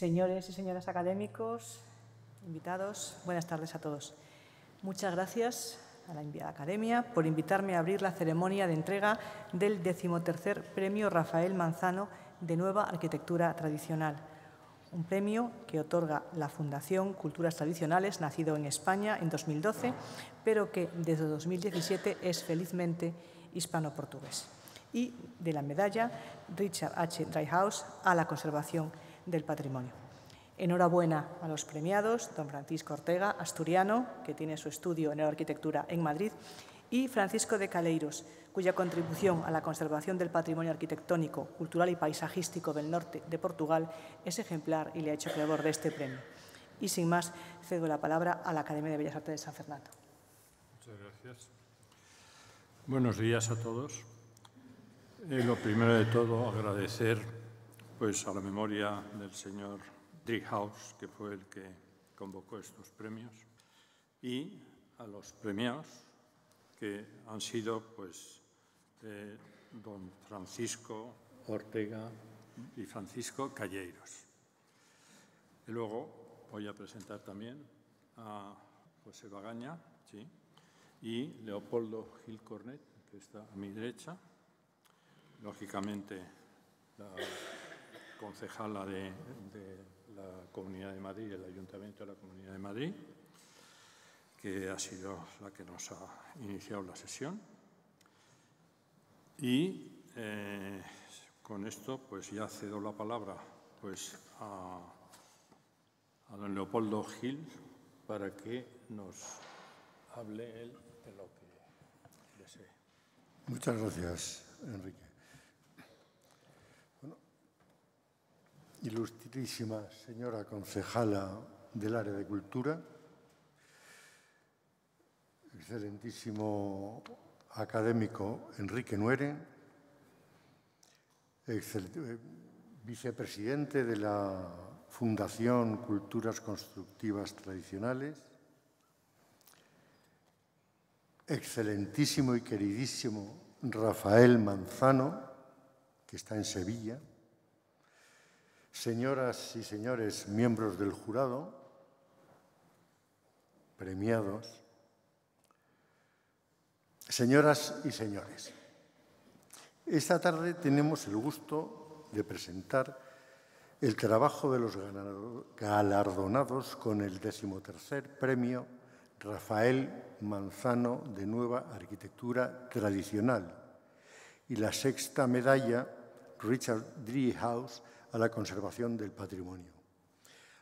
Señores y señoras académicos, invitados, buenas tardes a todos. Muchas gracias a la Academia por invitarme a abrir la ceremonia de entrega del 13º Premio Rafael Manzano de Nueva Arquitectura Tradicional, un premio que otorga la Fundación Culturas Tradicionales, nacido en España en 2012, pero que desde 2017 es felizmente hispano-portugués, y de la medalla Richard H. Driehaus a la conservación del patrimonio. Enhorabuena a los premiados, don Francisco Ortega, asturiano, que tiene su estudio en arquitectura en Madrid, y Francisco de Caleiros, cuya contribución a la conservación del patrimonio arquitectónico, cultural y paisajístico del norte de Portugal es ejemplar y le ha hecho acreedor de este premio. Y sin más, cedo la palabra a la Academia de Bellas Artes de San Fernando. Muchas gracias. Buenos días a todos. Lo primero de todo, agradecer a la memoria del señor Driehaus, que fue el que convocó estos premios, y a los premiados, que han sido don Francisco Ortega y Francisco Caleiros. Y luego voy a presentar también a José Bagaña, ¿sí?, y Leopoldo Gil Cornet, que está a mi derecha, lógicamente la concejala de la Comunidad de Madrid, el Ayuntamiento de la Comunidad de Madrid, que ha sido la que nos ha iniciado la sesión. Y con esto ya cedo la palabra a don Leopoldo Gil para que nos hable él de lo que desee. Muchas gracias, Enrique. Ilustrísima señora concejala del área de cultura, excelentísimo académico Enrique Nuere, vicepresidente de la Fundación Culturas Constructivas Tradicionales, excelentísimo y queridísimo Rafael Manzano, que está en Sevilla, señoras y señores miembros del jurado, premiados, señoras y señores. Esta tarde tenemos el gusto de presentar el trabajo de los galardonados con el 13º Premio Rafael Manzano de Nueva Arquitectura Tradicional y la 6ª medalla Richard Driehaus a la conservación del patrimonio.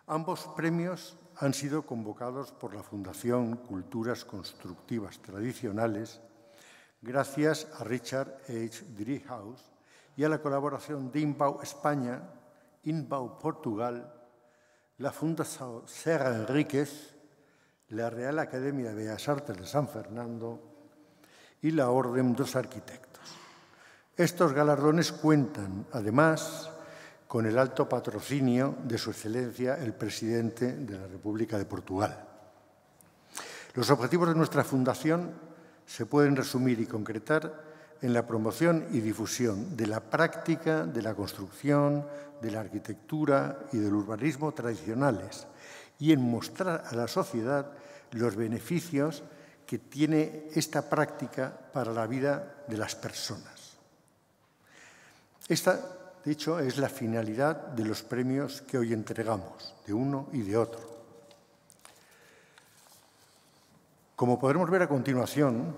Ambos premios han sido convocados por la Fundación Culturas Constructivas Tradicionales gracias a Richard H. Driehaus y a la colaboración de INBAU España, INBAU Portugal, la Fundación Serra Enríquez, la Real Academia de Bellas Artes de San Fernando y la Orden dos Arquitectos. Estos galardones cuentan, además, con el alto patrocinio de Su Excelencia el Presidente de la República de Portugal. Los objetivos de nuestra fundación se pueden resumir y concretar en la promoción y difusión de la práctica de la construcción, de la arquitectura y del urbanismo tradicionales y en mostrar a la sociedad los beneficios que tiene esta práctica para la vida de las personas. Esta, de hecho, es la finalidad de los premios que hoy entregamos, de uno y de otro. Como podremos ver a continuación,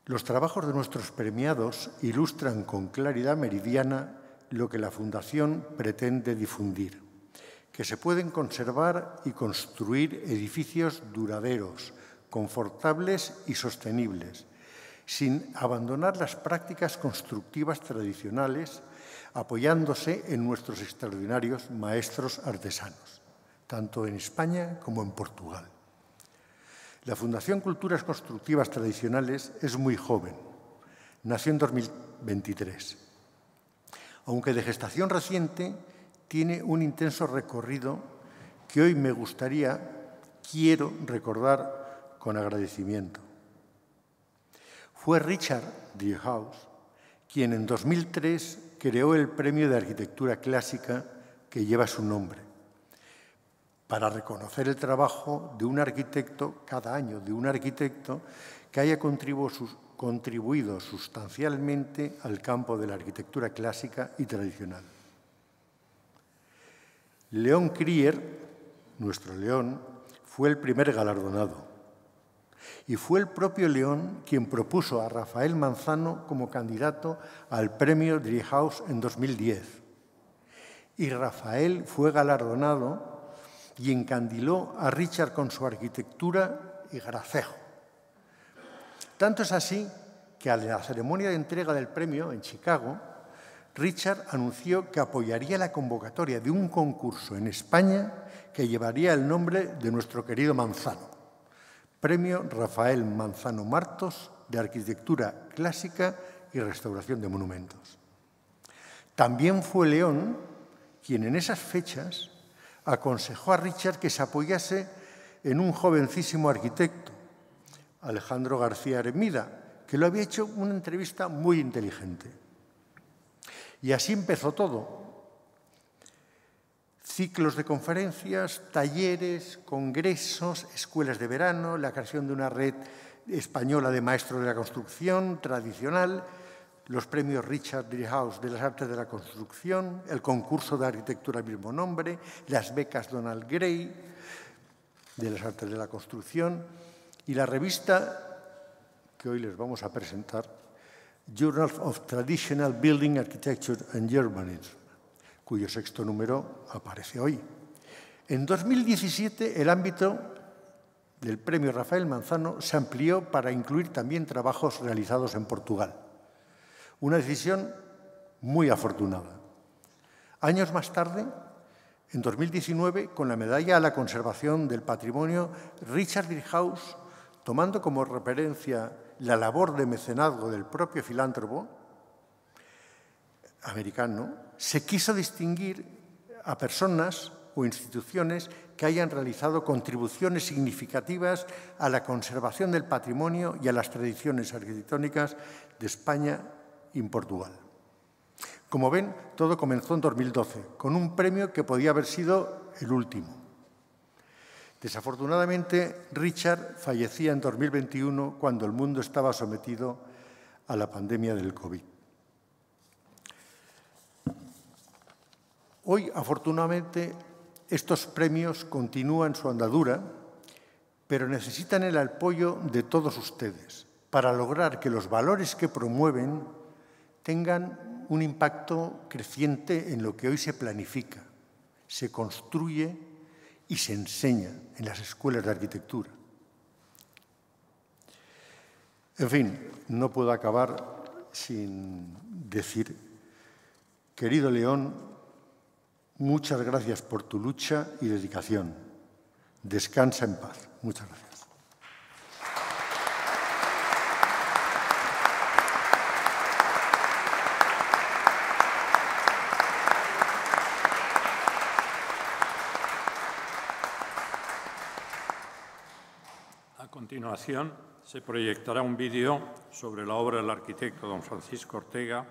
los trabajos de nuestros premiados ilustran con claridad meridiana lo que la Fundación pretende difundir, que se pueden conservar y construir edificios duraderos, confortables y sostenibles, sin abandonar las prácticas constructivas tradicionales, apoyándose en nuestros extraordinarios maestros artesanos, tanto en España como en Portugal. La Fundación Culturas Constructivas Tradicionales es muy joven, nació en 2023. Aunque de gestación reciente, tiene un intenso recorrido que hoy quiero recordar con agradecimiento. Fue Richard Driehaus quien en 2003 creó el Premio de Arquitectura Clásica que lleva su nombre, para reconocer el trabajo de un arquitecto, cada año, de un arquitecto que haya contribuido sustancialmente al campo de la arquitectura clásica y tradicional. León Krier, nuestro León, fue el primer galardonado. Y fue el propio León quien propuso a Rafael Manzano como candidato al premio Driehaus en 2010. Y Rafael fue galardonado y encandiló a Richard con su arquitectura y gracejo. Tanto es así que a la ceremonia de entrega del premio en Chicago, Richard anunció que apoyaría la convocatoria de un concurso en España que llevaría el nombre de nuestro querido Manzano. Premio Rafael Manzano Martos de Arquitectura Clásica y Restauración de Monumentos. También fue León quien en esas fechas aconsejó a Richard que se apoyase en un jovencísimo arquitecto, Alejandro García Hermida, que lo había hecho una entrevista muy inteligente. Y así empezó todo. Ciclos de conferencias, talleres, congresos, escuelas de verano, la creación de una red española de maestros de la construcción tradicional, los premios Richard Driehaus de las artes de la construcción, el concurso de arquitectura al mismo nombre, las becas Donald Gray de las artes de la construcción y la revista que hoy les vamos a presentar, Journal of Traditional Building Architecture and Urbanism, cuyo sexto número aparece hoy. En 2017, el ámbito del premio Rafael Manzano se amplió para incluir también trabajos realizados en Portugal. Una decisión muy afortunada. Años más tarde, en 2019, con la medalla a la conservación del patrimonio Richard Driehaus, tomando como referencia la labor de mecenazgo del propio filántropo americano, se quiso distinguir a personas o instituciones que hayan realizado contribuciones significativas a la conservación del patrimonio y a las tradiciones arquitectónicas de España y Portugal. Como ven, todo comenzó en 2012, con un premio que podía haber sido el último. Desafortunadamente, Richard fallecía en 2021 cuando el mundo estaba sometido a la pandemia del COVID. Hoy, afortunadamente, estos premios continúan su andadura, pero necesitan el apoyo de todos ustedes para lograr que los valores que promueven tengan un impacto creciente en lo que hoy se planifica, se construye y se enseña en las escuelas de arquitectura. En fin, no puedo acabar sin decir, querido León, muchas gracias por tu lucha y dedicación. Descansa en paz. Muchas gracias. A continuación, se proyectará un vídeo sobre la obra del arquitecto don Francisco Ortega,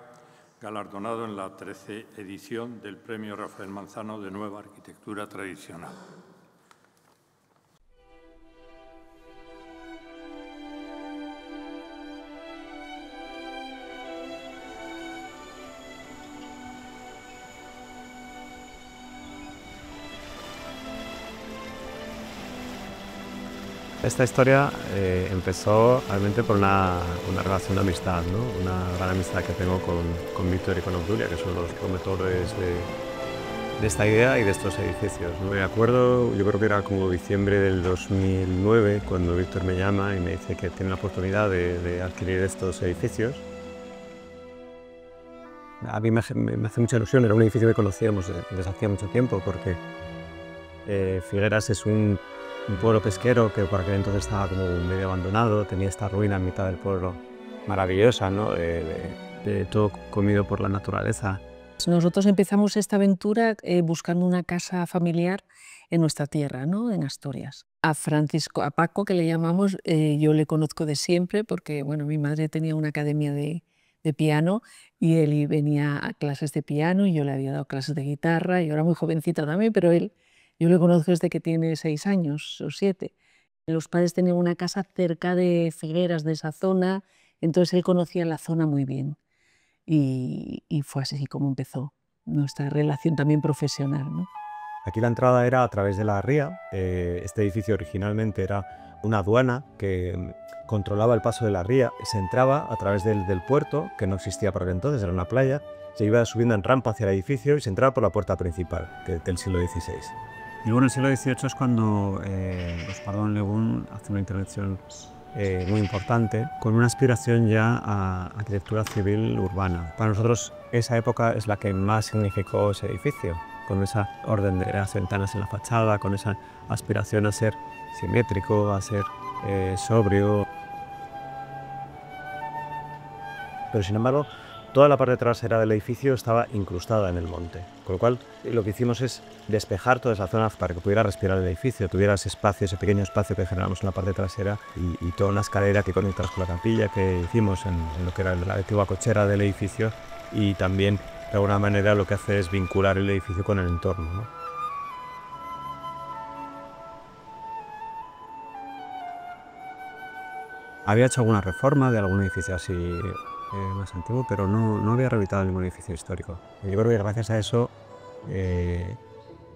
galardonado en la 13ª edición del Premio Rafael Manzano de Nueva Arquitectura Tradicional. Esta historia empezó realmente por una relación de amistad, ¿no? Una gran amistad que tengo con Víctor y con Obdulia, que son los promotores de esta idea y de estos edificios, ¿no? Me acuerdo, yo creo que era como diciembre del 2009, cuando Víctor me llama y me dice que tiene la oportunidad de adquirir estos edificios. A mí me hace mucha ilusión, era un edificio que conocíamos desde hacía mucho tiempo, porque Figueras es un pueblo pesquero que por aquel entonces estaba como medio abandonado, tenía esta ruina en mitad del pueblo maravillosa, ¿no? de todo comido por la naturaleza. Nosotros empezamos esta aventura buscando una casa familiar en nuestra tierra, ¿no? En Asturias. A Paco, que le llamamos, yo le conozco de siempre porque bueno, mi madre tenía una academia de de piano y él venía a clases de piano y yo le había dado clases de guitarra. Yo era muy jovencita también, pero yo le conozco desde que tiene 6 años o 7. Los padres tenían una casa cerca de Figueras, de esa zona, entonces él conocía la zona muy bien y fue así como empezó nuestra relación también profesional, ¿no? Aquí la entrada era a través de la ría. Este edificio originalmente era una aduana que controlaba el paso de la ría. Se entraba a través del puerto, que no existía por aquel entonces, era una playa. Se iba subiendo en rampa hacia el edificio y se entraba por la puerta principal del siglo XVI. Y luego en el siglo XVIII es cuando los Pardón-Legún hace una intervención muy importante, con una aspiración ya a arquitectura civil urbana. Para nosotros esa época es la que más significó ese edificio, con esa orden de las ventanas en la fachada, con esa aspiración a ser simétrico, a ser sobrio. Pero sin embargo, toda la parte trasera del edificio estaba incrustada en el monte, con lo cual lo que hicimos es despejar toda esa zona para que pudiera respirar el edificio, tuviera ese espacio, ese pequeño espacio que generamos en la parte trasera y toda una escalera que conectamos con la capilla que hicimos en lo que era la antigua cochera del edificio, y también de alguna manera lo que hace es vincular el edificio con el entorno, ¿no? Había hecho alguna reforma de algún edificio así más antiguo, pero no había rehabilitado ningún edificio histórico. Yo creo que gracias a eso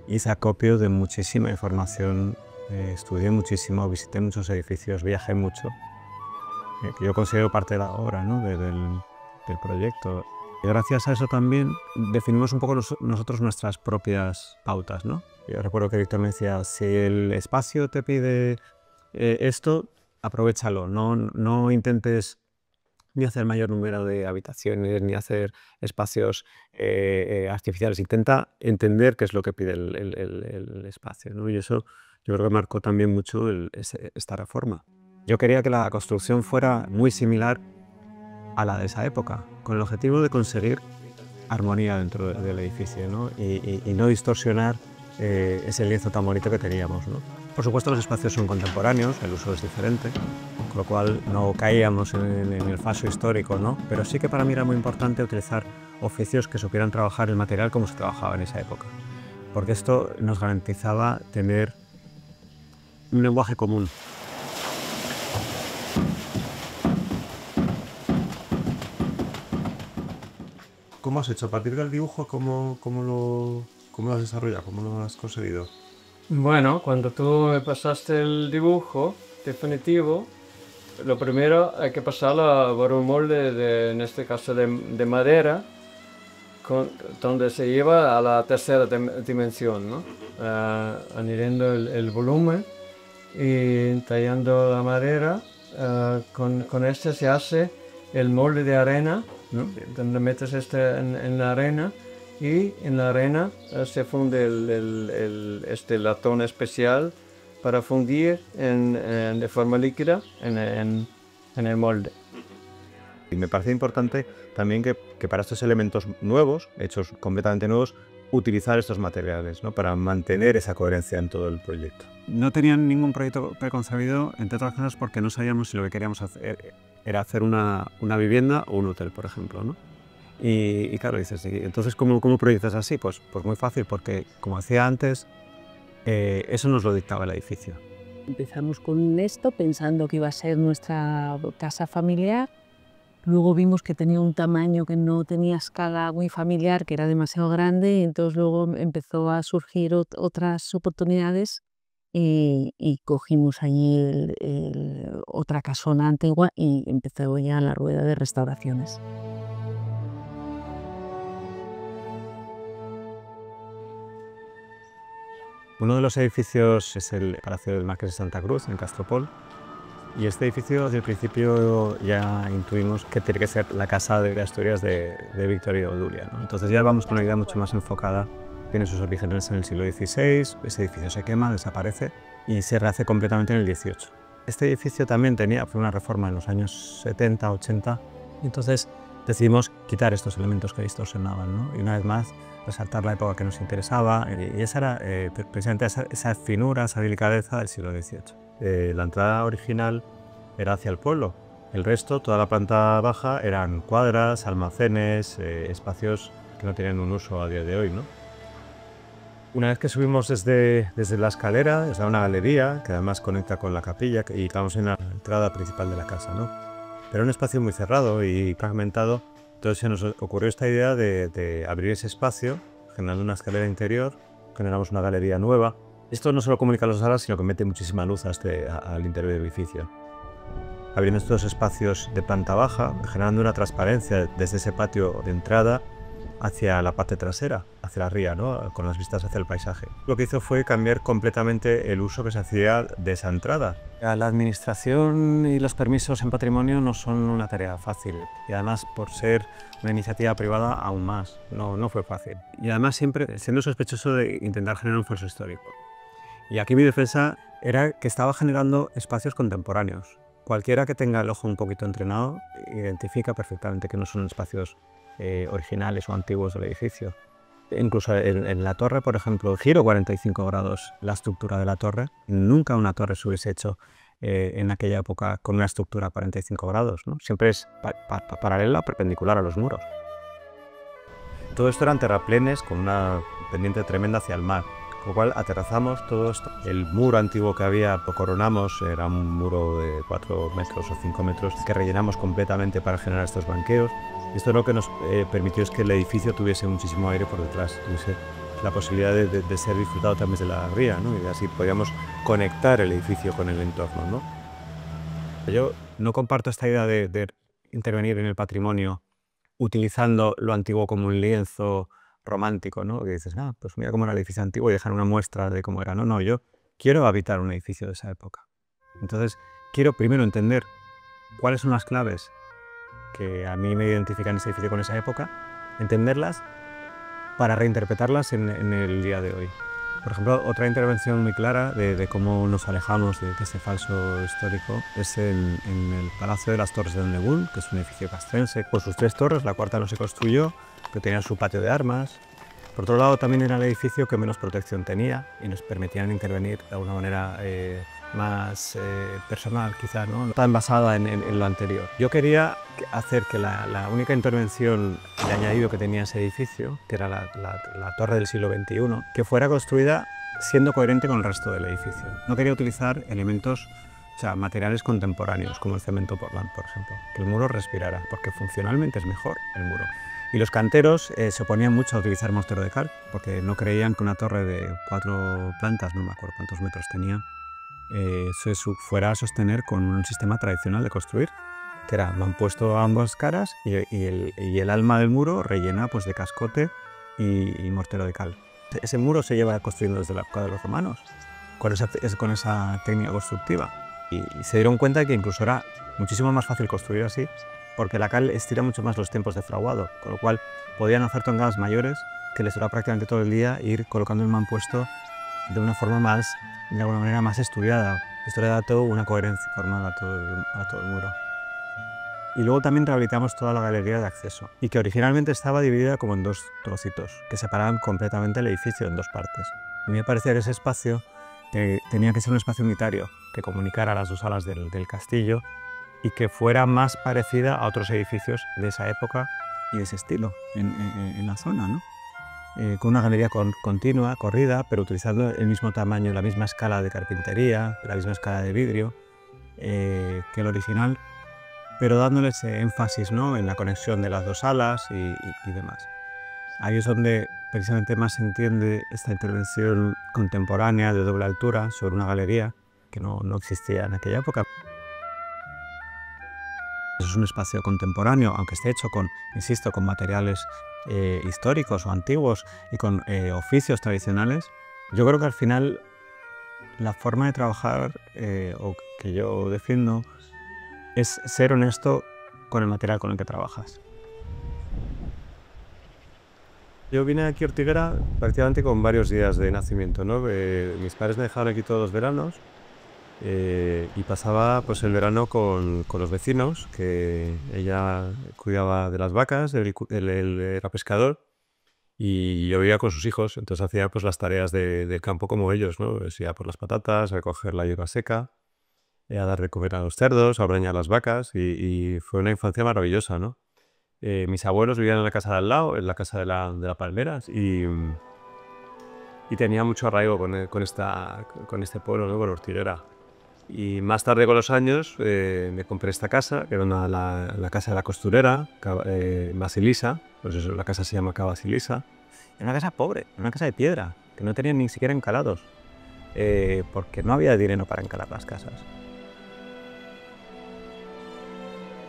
hice acopio de muchísima información, estudié muchísimo, visité muchos edificios, viajé mucho, que yo considero parte de la obra, ¿no? del proyecto. Y gracias a eso también definimos un poco nosotros nuestras propias pautas, ¿no? Yo recuerdo que Víctor me decía, si el espacio te pide esto, aprovéchalo, no intentes ni hacer mayor número de habitaciones, ni hacer espacios artificiales. Intenta entender qué es lo que pide el espacio, ¿no? Y eso yo creo que marcó también mucho esta reforma. Yo quería que la construcción fuera muy similar a la de esa época, con el objetivo de conseguir armonía dentro del edificio, ¿no? Y no distorsionar ese lienzo tan bonito que teníamos, ¿no? Por supuesto, los espacios son contemporáneos, el uso es diferente, con lo cual no caíamos en el falso histórico, ¿no? Pero sí que para mí era muy importante utilizar oficios que supieran trabajar el material como se trabajaba en esa época, porque esto nos garantizaba tener un lenguaje común. ¿Cómo has hecho? A partir del dibujo, ¿cómo lo has desarrollado? ¿Cómo lo has conseguido? Bueno, cuando tú me pasaste el dibujo definitivo, lo primero hay que pasarlo por un molde, en este caso de madera, donde se lleva a la tercera dimensión, ¿no? Añadiendo el volumen y tallando la madera. Con este se hace el molde de arena, ¿no? Donde metes en la arena, y en la arena se funde este latón especial para fundir de forma líquida en el molde. Y me parece importante también que para estos elementos nuevos, hechos completamente nuevos, utilizar estos materiales, ¿no? Para mantener esa coherencia en todo el proyecto. No tenían ningún proyecto preconcebido, entre otras cosas porque no sabíamos si lo que queríamos hacer era hacer una vivienda o un hotel, por ejemplo, ¿no? Y claro, dices, entonces ¿cómo proyectas así? Pues muy fácil, porque como decía antes, eso nos lo dictaba el edificio. Empezamos con esto pensando que iba a ser nuestra casa familiar. Luego vimos que tenía un tamaño que no tenía escala muy familiar, que era demasiado grande, y entonces luego empezó a surgir otras oportunidades y cogimos allí otra casona antigua y empezó ya la rueda de restauraciones. Uno de los edificios es el Palacio del Marqués de Santa Cruz, en Castropol. Y este edificio, desde el principio, ya intuimos que tiene que ser la casa de Asturias de Víctor y Obdulia, ¿no? Entonces ya vamos con una idea mucho más enfocada. Tiene sus orígenes en el siglo XVI, ese edificio se quema, desaparece y se rehace completamente en el XVIII. Este edificio también fue una reforma en los años 70, 80, y entonces decidimos quitar estos elementos que distorsionaban, ¿no? Y una vez más, resaltar la época que nos interesaba, y esa era precisamente esa finura, esa delicadeza del siglo XVIII. La entrada original era hacia el pueblo, El resto, toda la planta baja, eran cuadras, almacenes, espacios que no tienen un uso a día de hoy, ¿no? Una vez que subimos desde la escalera, es una galería que además conecta con la capilla y estamos en la entrada principal de la casa, ¿no? Pero un espacio muy cerrado y fragmentado, entonces se nos ocurrió esta idea de abrir ese espacio, generando una escalera interior, generamos una galería nueva. Esto no solo comunica las salas, sino que mete muchísima luz al interior del edificio. Abriendo estos espacios de planta baja, generando una transparencia desde ese patio de entrada hacia la parte trasera, hacia la ría, ¿no? Con las vistas hacia el paisaje. Lo que hizo fue cambiar completamente el uso que se hacía de esa entrada. La administración y los permisos en patrimonio no son una tarea fácil y además por ser una iniciativa privada aún más, no fue fácil. Y además siempre siendo sospechoso de intentar generar un falso histórico. Y aquí mi defensa era que estaba generando espacios contemporáneos. Cualquiera que tenga el ojo un poquito entrenado identifica perfectamente que no son espacios originales o antiguos del edificio. Incluso en la torre, por ejemplo, giro 45 grados la estructura de la torre. Nunca una torre se hubiese hecho en aquella época con una estructura a 45 grados, ¿no? Siempre es paralela o perpendicular a los muros. Todo esto eran terraplenes con una pendiente tremenda hacia el mar. Con lo cual aterrazamos todo esto. El muro antiguo que había lo coronamos, era un muro de 4 metros o 5 metros que rellenamos completamente para generar estos banqueos. Esto lo que nos permitió es que el edificio tuviese muchísimo aire por detrás, tuviese la posibilidad de ser disfrutado también de la ría, ¿no? Y así podíamos conectar el edificio con el entorno, ¿no? Yo no comparto esta idea de intervenir en el patrimonio utilizando lo antiguo como un lienzo romántico, ¿no? Que dices, pues mira cómo era el edificio antiguo y dejar una muestra de cómo era. No, yo quiero habitar un edificio de esa época. Entonces, quiero primero entender cuáles son las claves que a mí me identifican ese edificio con esa época, entenderlas para reinterpretarlas en el día de hoy. Por ejemplo, otra intervención muy clara de cómo nos alejamos de este falso histórico es en el Palacio de las Torres de Ondegún, que es un edificio castrense con sus 3 torres, la cuarta no se construyó, que tenía su patio de armas. Por otro lado, también era el edificio que menos protección tenía y nos permitían intervenir de alguna manera más personal, quizás, ¿no? Tan basada en lo anterior. Yo quería hacer que la única intervención de añadido que tenía ese edificio, que era la torre del siglo XXI, que fuera construida siendo coherente con el resto del edificio. No quería utilizar elementos, o sea, materiales contemporáneos, como el cemento Portland, por ejemplo. Que el muro respirara, porque funcionalmente es mejor el muro. Y los canteros se oponían mucho a utilizar mortero de cal, porque no creían que una torre de 4 plantas, no me acuerdo cuántos metros tenía, se fuera a sostener con un sistema tradicional de construir, que era mampuesto a ambas caras y el alma del muro rellena pues, de cascote y mortero de cal. Ese muro se lleva construyendo desde la época de los romanos, con esa técnica constructiva. Y se dieron cuenta de que incluso era muchísimo más fácil construir así, porque la cal estira mucho más los tiempos de fraguado, con lo cual podían hacer toneladas mayores que les duraba prácticamente todo el día ir colocando el mampuesto de una forma más, de alguna manera más estudiada. Esto le da todo una coherencia formal a todo el muro. Y luego también rehabilitamos toda la galería de acceso, y que originalmente estaba dividida como en 2 trocitos, que separaban completamente el edificio en 2 partes. A mí me parecía que ese espacio tenía que ser un espacio unitario, que comunicara las 2 alas del castillo, y que fuera más parecida a otros edificios de esa época y de ese estilo en la zona, ¿no? Con una galería continua, corrida, pero utilizando el mismo tamaño, la misma escala de carpintería, la misma escala de vidrio que el original, pero dándole ese énfasis, ¿no? En la conexión de las 2 alas y demás. Ahí es donde precisamente más se entiende esta intervención contemporánea de doble altura sobre una galería que no existía en aquella época. Es un espacio contemporáneo, aunque esté hecho insisto, con materiales históricos o antiguos y con oficios tradicionales. Yo creo que al final la forma de trabajar o que yo defiendo es ser honesto con el material con el que trabajas. Yo vine aquí a Ortiguera prácticamente con varios días de nacimiento, ¿no? Mis padres me dejaron aquí todos los veranos. Y pasaba pues, el verano con los vecinos, que ella cuidaba de las vacas, él era pescador y yo vivía con sus hijos, entonces hacía pues, las tareas del campo como ellos, ¿no? Pues, iba por las patatas, a recoger la hierba seca a dar de comer a los cerdos, a ordeñar las vacas y fue una infancia maravillosa, ¿no? Mis abuelos vivían en la casa de al lado, en la casa de la Palmeras y tenía mucho arraigo con este pueblo, ¿no? Con Ortiguera. Y más tarde con los años me compré esta casa, que era la casa de la costurera, Basilisa, por eso la casa se llama Ca Basilisa. Era una casa pobre, una casa de piedra, que no tenía ni siquiera encalados, porque no había dinero para encalar las casas.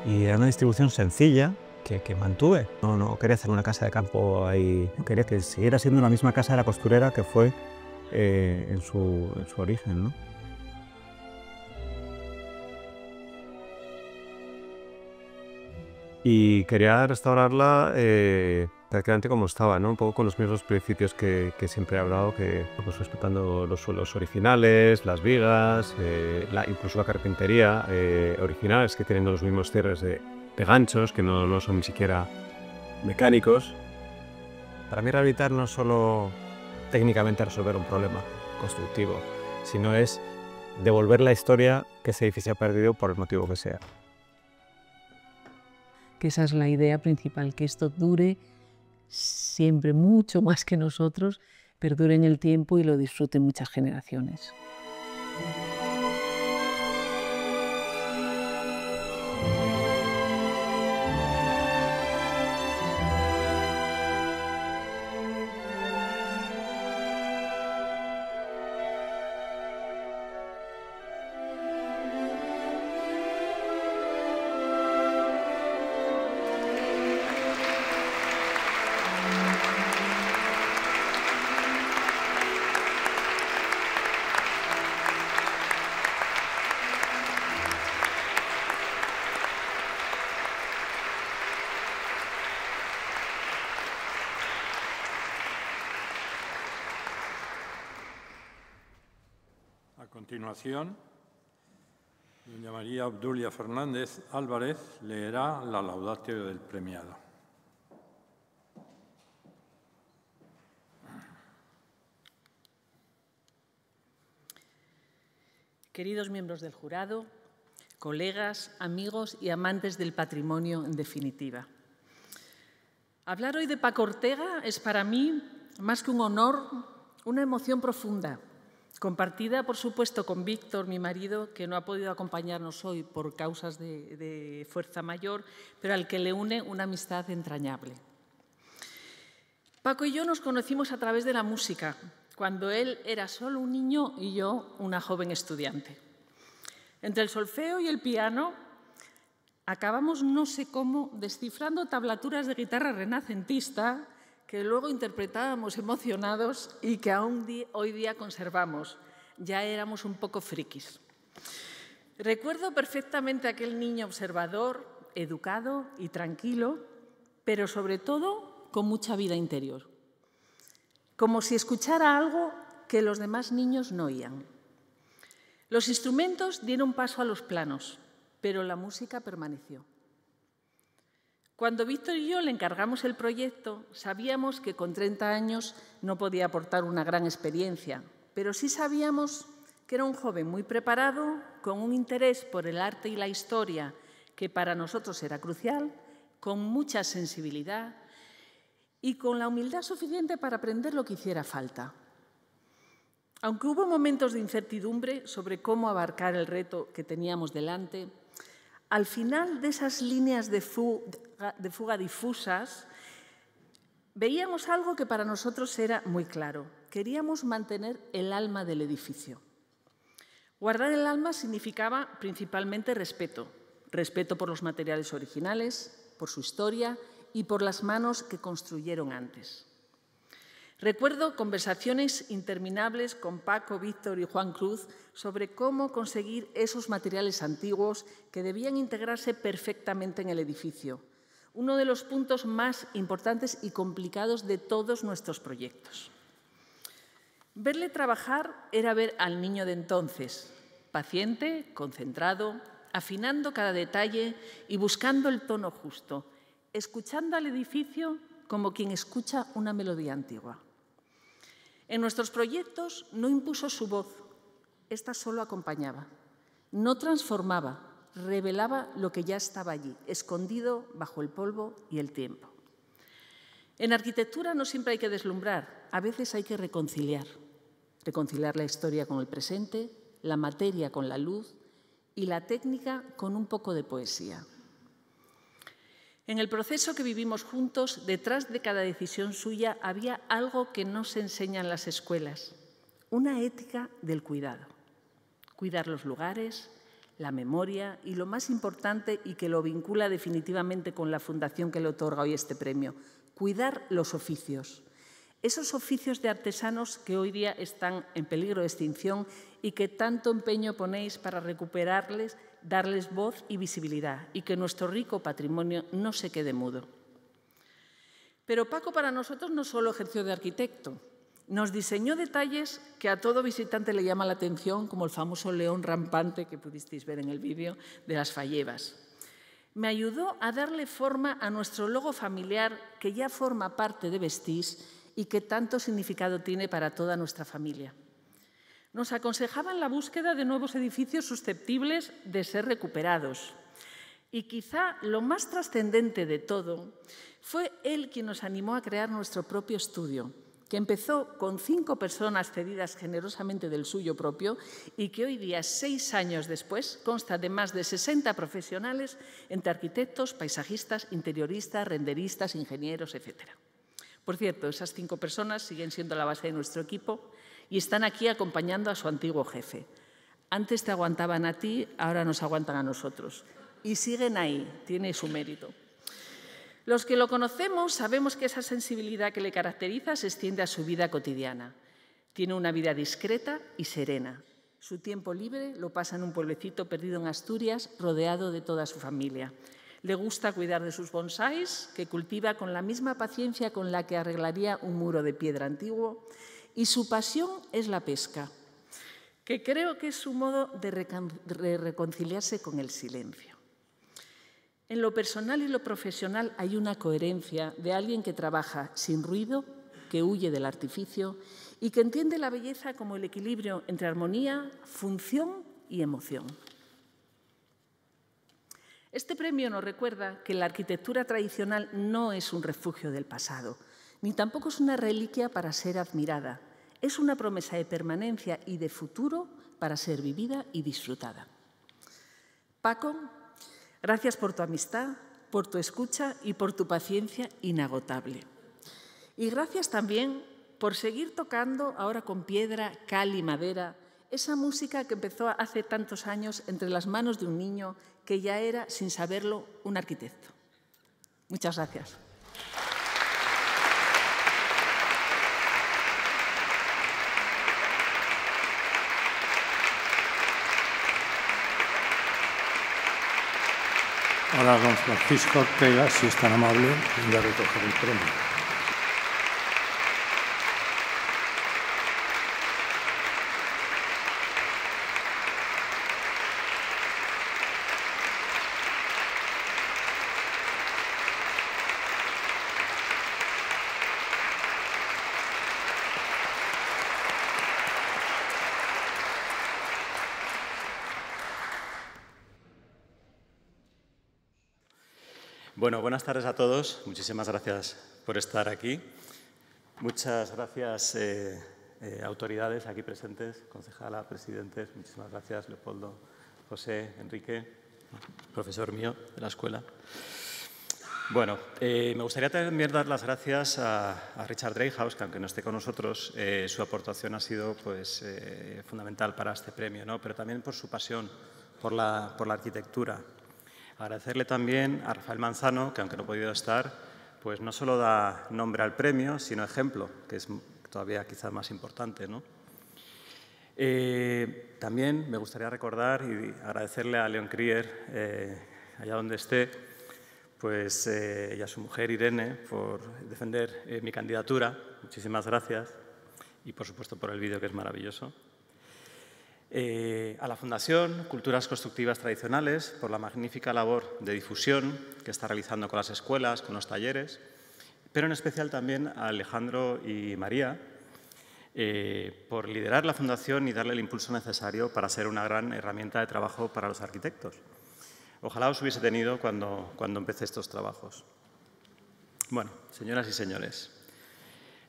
Y era una distribución sencilla que mantuve. No quería hacer una casa de campo ahí, quería que siguiera siendo la misma casa de la costurera que fue en su origen, ¿no? Y quería restaurarla prácticamente como estaba, ¿no? Un poco con los mismos principios que siempre he hablado, que pues, respetando los suelos originales, las vigas, incluso la carpintería original, es que teniendo los mismos cierres de ganchos, que no son ni siquiera mecánicos. Para mí rehabilitar no es solo técnicamente resolver un problema constructivo, sino es devolver la historia que ese edificio ha perdido por el motivo que sea. Que esa es la idea principal, que esto dure siempre mucho más que nosotros, perdure en el tiempo y lo disfruten muchas generaciones. A continuación, doña María Obdulia Fernández Álvarez leerá la laudatio del premiado. Queridos miembros del jurado, colegas, amigos y amantes del patrimonio en definitiva. Hablar hoy de Paco Ortega es para mí, más que un honor, una emoción profunda, compartida, por supuesto, con Víctor, mi marido, que no ha podido acompañarnos hoy por causas de fuerza mayor, pero al que le une una amistad entrañable. Paco y yo nos conocimos a través de la música, cuando él era solo un niño y yo una joven estudiante. Entre el solfeo y el piano acabamos, no sé cómo, descifrando tablaturas de guitarra renacentista que luego interpretábamos emocionados y que aún hoy día conservamos. Ya éramos un poco frikis. Recuerdo perfectamente a aquel niño observador, educado y tranquilo, pero sobre todo con mucha vida interior. Como si escuchara algo que los demás niños no oían. Los instrumentos dieron paso a los planos, pero la música permaneció. Cuando Víctor y yo le encargamos el proyecto, sabíamos que con 30 años no podía aportar una gran experiencia, pero sí sabíamos que era un joven muy preparado, con un interés por el arte y la historia que para nosotros era crucial, con mucha sensibilidad y con la humildad suficiente para aprender lo que hiciera falta. Aunque hubo momentos de incertidumbre sobre cómo abarcar el reto que teníamos delante, al final de esas líneas de fuga difusas, veíamos algo que para nosotros era muy claro. Queríamos mantener el alma del edificio. Guardar el alma significaba principalmente respeto. Respeto por los materiales originales, por su historia y por las manos que construyeron antes. Recuerdo conversaciones interminables con Paco, Víctor y Juan Cruz sobre cómo conseguir esos materiales antiguos que debían integrarse perfectamente en el edificio, uno de los puntos más importantes y complicados de todos nuestros proyectos. Verle trabajar era ver al niño de entonces, paciente, concentrado, afinando cada detalle y buscando el tono justo, escuchando al edificio como quien escucha una melodía antigua. En nuestros proyectos no impuso su voz, esta solo acompañaba. No transformaba, revelaba lo que ya estaba allí, escondido bajo el polvo y el tiempo. En arquitectura no siempre hay que deslumbrar, a veces hay que reconciliar. Reconciliar la historia con el presente, la materia con la luz y la técnica con un poco de poesía. En el proceso que vivimos juntos, detrás de cada decisión suya había algo que no se enseña en las escuelas, una ética del cuidado. Cuidar los lugares, la memoria y lo más importante y que lo vincula definitivamente con la fundación que le otorga hoy este premio, cuidar los oficios. Esos oficios de artesanos que hoy día están en peligro de extinción y que tanto empeño ponéis para recuperarles, darles voz y visibilidad y que nuestro rico patrimonio no se quede mudo. Pero Paco para nosotros no solo ejerció de arquitecto, nos diseñó detalles que a todo visitante le llama la atención, como el famoso león rampante que pudisteis ver en el vídeo de las Fallevas. Me ayudó a darle forma a nuestro logo familiar que ya forma parte de Vestís y que tanto significado tiene para toda nuestra familia. Nos aconsejaban la búsqueda de nuevos edificios susceptibles de ser recuperados. Y quizá lo más trascendente de todo fue él quien nos animó a crear nuestro propio estudio, que empezó con 5 personas cedidas generosamente del suyo propio y que hoy día, 6 años después, consta de más de 60 profesionales entre arquitectos, paisajistas, interioristas, renderistas, ingenieros, etc. Por cierto, esas 5 personas siguen siendo la base de nuestro equipo y están aquí acompañando a su antiguo jefe. Antes te aguantaban a ti, ahora nos aguantan a nosotros. Y siguen ahí, tiene su mérito. Los que lo conocemos sabemos que esa sensibilidad que le caracteriza se extiende a su vida cotidiana. Tiene una vida discreta y serena. Su tiempo libre lo pasa en un pueblecito perdido en Asturias, rodeado de toda su familia. Le gusta cuidar de sus bonsáis, que cultiva con la misma paciencia con la que arreglaría un muro de piedra antiguo, y su pasión es la pesca, que creo que es su modo de reconciliarse con el silencio. En lo personal y lo profesional hay una coherencia de alguien que trabaja sin ruido, que huye del artificio y que entiende la belleza como el equilibrio entre armonía, función y emoción. Este premio nos recuerda que la arquitectura tradicional no es un refugio del pasado, ni tampoco es una reliquia para ser admirada. Es una promesa de permanencia y de futuro para ser vivida y disfrutada. Paco, gracias por tu amistad, por tu escucha y por tu paciencia inagotable. Y gracias también por seguir tocando, ahora con piedra, cal y madera, esa música que empezó hace tantos años entre las manos de un niño que ya era, sin saberlo, un arquitecto. Muchas gracias. Ahora don Francisco Ortega, si es tan amable, venga a recoger el premio. Bueno, buenas tardes a todos. Muchísimas gracias por estar aquí. Muchas gracias, autoridades aquí presentes, concejala, presidentes. Muchísimas gracias, Leopoldo, José, Enrique, profesor mío de la escuela. Bueno, me gustaría también dar las gracias a Richard Dreyhaus, que aunque no esté con nosotros, su aportación ha sido pues, fundamental para este premio, ¿no? Pero también por su pasión por la arquitectura. Agradecerle también a Rafael Manzano, que aunque no ha podido estar, pues no solo da nombre al premio, sino ejemplo, que es todavía quizás más importante, ¿no? También me gustaría recordar y agradecerle a Leon Krier, allá donde esté, pues, y a su mujer Irene por defender mi candidatura. Muchísimas gracias. Y, por supuesto, por el vídeo, que es maravilloso. A la Fundación Culturas Constructivas Tradicionales por la magnífica labor de difusión que está realizando con las escuelas, con los talleres, pero en especial también a Alejandro y María, por liderar la Fundación y darle el impulso necesario para ser una gran herramienta de trabajo para los arquitectos. Ojalá os hubiese tenido cuando empecé estos trabajos. Bueno, señoras y señores,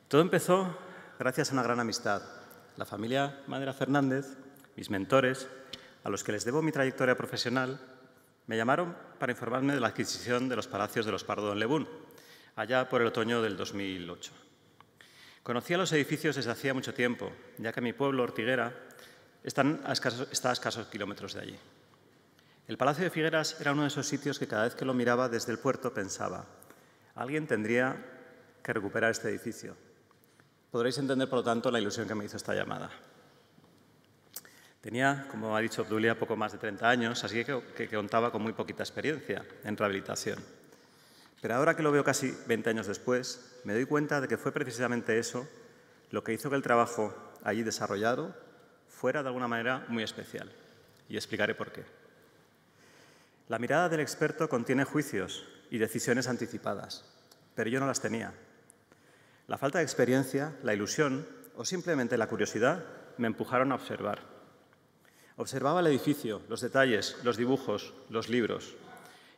todo empezó gracias a una gran amistad. La familia Madera Fernández, mis mentores, a los que les debo mi trayectoria profesional, me llamaron para informarme de la adquisición de los palacios de los Pardo en Lebún, allá por el otoño del 2008. Conocía los edificios desde hacía mucho tiempo, ya que mi pueblo, Ortiguera, está a escasos kilómetros de allí. El Palacio de Figueras era uno de esos sitios que cada vez que lo miraba desde el puerto pensaba: alguien tendría que recuperar este edificio. Podréis entender, por lo tanto, la ilusión que me hizo esta llamada. Tenía, como ha dicho Obdulia, poco más de 30 años, así que contaba con muy poquita experiencia en rehabilitación. Pero ahora que lo veo casi 20 años después, me doy cuenta de que fue precisamente eso lo que hizo que el trabajo allí desarrollado fuera de alguna manera muy especial. Y explicaré por qué. La mirada del experto contiene juicios y decisiones anticipadas, pero yo no las tenía. La falta de experiencia, la ilusión o simplemente la curiosidad me empujaron a observar. Observaba el edificio, los detalles, los dibujos, los libros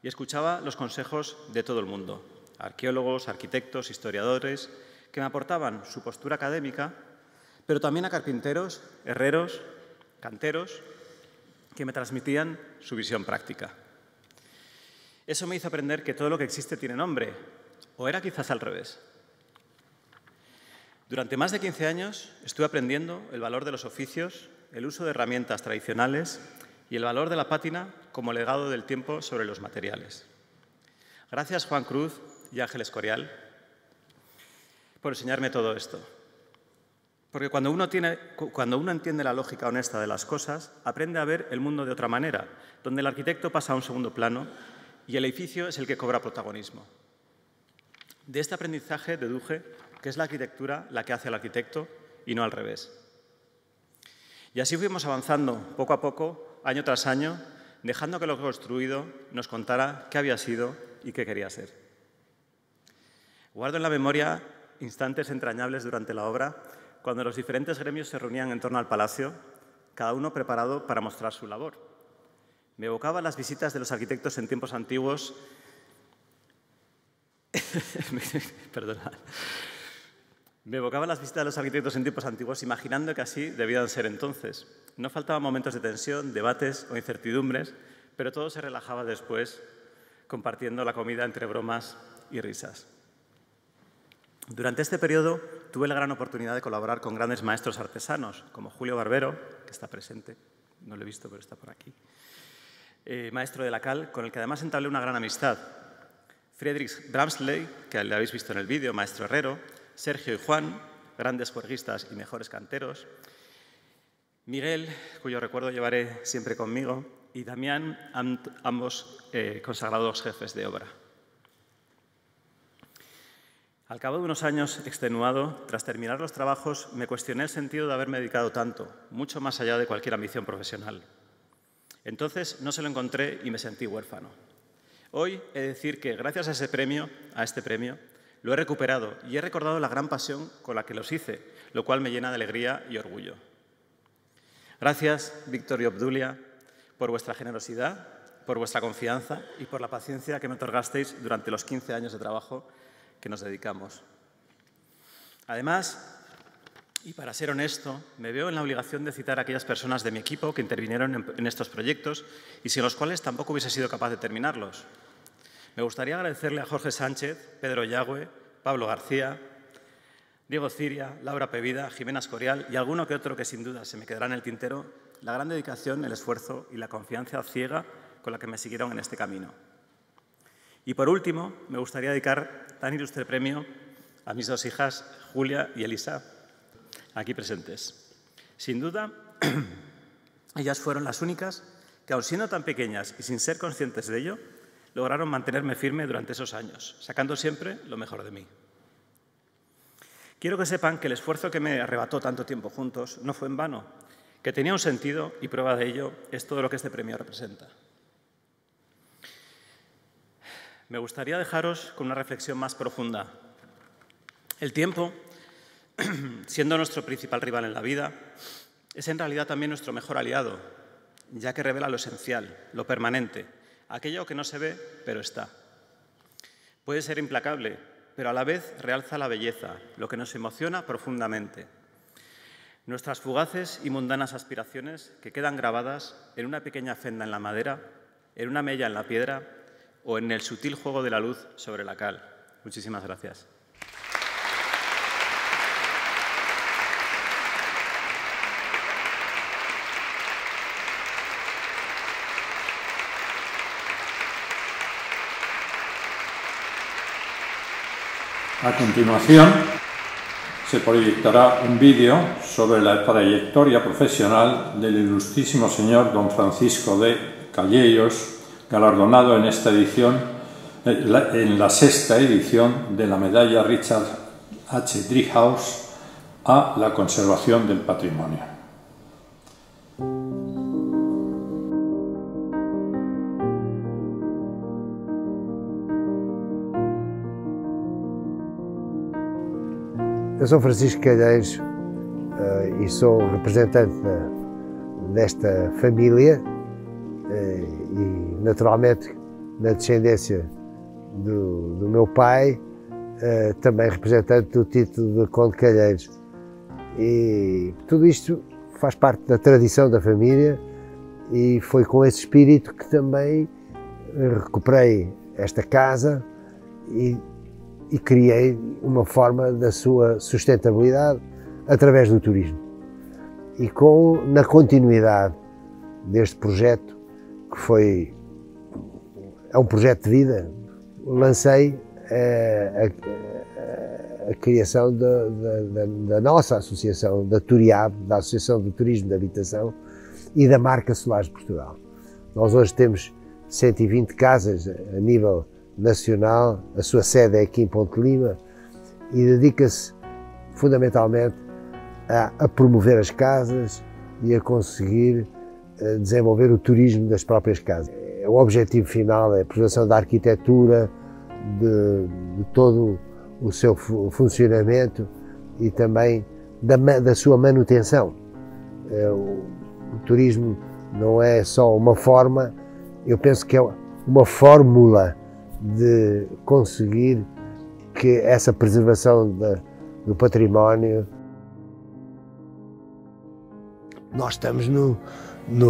y escuchaba los consejos de todo el mundo, arqueólogos, arquitectos, historiadores, que me aportaban su postura académica, pero también a carpinteros, herreros, canteros, que me transmitían su visión práctica. Eso me hizo aprender que todo lo que existe tiene nombre, o era quizás al revés. Durante más de 15 años estuve aprendiendo el valor de los oficios, el uso de herramientas tradicionales y el valor de la pátina como legado del tiempo sobre los materiales. Gracias Juan Cruz y Ángel Escorial por enseñarme todo esto. Porque cuando uno entiende la lógica honesta de las cosas, aprende a ver el mundo de otra manera, donde el arquitecto pasa a un segundo plano y el edificio es el que cobra protagonismo. De este aprendizaje deduje que es la arquitectura la que hace al arquitecto y no al revés. Y así fuimos avanzando poco a poco, año tras año, dejando que lo construido nos contara qué había sido y qué quería ser. Guardo en la memoria instantes entrañables durante la obra, cuando los diferentes gremios se reunían en torno al palacio, cada uno preparado para mostrar su labor. Me evocaba las visitas de los arquitectos en tiempos antiguos. Perdonad. Me evocaba las visitas de los arquitectos en tiempos antiguos, imaginando que así debían ser entonces. No faltaban momentos de tensión, debates o incertidumbres, pero todo se relajaba después, compartiendo la comida entre bromas y risas. Durante este periodo tuve la gran oportunidad de colaborar con grandes maestros artesanos, como Julio Barbero, que está presente, no lo he visto, pero está por aquí, maestro de la cal, con el que además entablé una gran amistad. Friedrich Bramsley, que le habéis visto en el vídeo, maestro herrero, Sergio y Juan, grandes juerguistas y mejores canteros, Miguel, cuyo recuerdo llevaré siempre conmigo, y Damián, ambos consagrados jefes de obra. Al cabo de unos años extenuado, tras terminar los trabajos, me cuestioné el sentido de haberme dedicado tanto, mucho más allá de cualquier ambición profesional. Entonces no se lo encontré y me sentí huérfano. Hoy he de decir que gracias a este premio, lo he recuperado y he recordado la gran pasión con la que los hice, lo cual me llena de alegría y orgullo. Gracias, Víctor y Obdulia, por vuestra generosidad, por vuestra confianza y por la paciencia que me otorgasteis durante los 15 años de trabajo que nos dedicamos. Además, y para ser honesto, me veo en la obligación de citar a aquellas personas de mi equipo que intervinieron en estos proyectos y sin los cuales tampoco hubiese sido capaz de terminarlos. Me gustaría agradecerle a Jorge Sánchez, Pedro Yagüe, Pablo García, Diego Ciria, Laura Pevida, Jimena Escorial y alguno que otro que sin duda se me quedará en el tintero, la gran dedicación, el esfuerzo y la confianza ciega con la que me siguieron en este camino. Y por último, me gustaría dedicar tan ilustre premio a mis dos hijas, Julia y Elisa, aquí presentes. Sin duda, ellas fueron las únicas que, aun siendo tan pequeñas y sin ser conscientes de ello, lograron mantenerme firme durante esos años, sacando siempre lo mejor de mí. Quiero que sepan que el esfuerzo que me arrebató tanto tiempo juntos no fue en vano, que tenía un sentido y prueba de ello es todo lo que este premio representa. Me gustaría dejaros con una reflexión más profunda. El tiempo siendo nuestro principal rival en la vida, es en realidad también nuestro mejor aliado, ya que revela lo esencial, lo permanente, aquello que no se ve, pero está. Puede ser implacable, pero a la vez realza la belleza, lo que nos emociona profundamente. Nuestras fugaces y mundanas aspiraciones que quedan grabadas en una pequeña fenda en la madera, en una mella en la piedra o en el sutil juego de la luz sobre la cal. Muchísimas gracias. A continuación, se proyectará un vídeo sobre la trayectoria profesional del ilustrísimo señor don Francisco de Calleiros, galardonado en esta edición, en la 6ª edición de la medalla Richard H. Driehaus a la conservación del patrimonio. Eu sou Francisco Calheiros e sou representante desta família e, naturalmente, na descendência do meu pai, também representante do título de Conde Calheiros. E tudo isto faz parte da tradição da família e foi com esse espírito que também recuperei esta casa e criei uma forma da sua sustentabilidade através do turismo. E na continuidade deste projeto, que é um projeto de vida, lancei a criação da nossa associação, da Turiab, da Associação do Turismo de Habitação e da marca Solares de Portugal. Nós hoje temos 120 casas a nível nacional, a sua sede é aqui em Ponte Lima e dedica-se fundamentalmente a promover as casas e a conseguir desenvolver o turismo das próprias casas. O objetivo final é a preservação da arquitetura, de todo o seu funcionamento e também da sua manutenção. O turismo não é só uma forma, eu penso que é uma fórmula de conseguir que essa preservação do património. Nós estamos no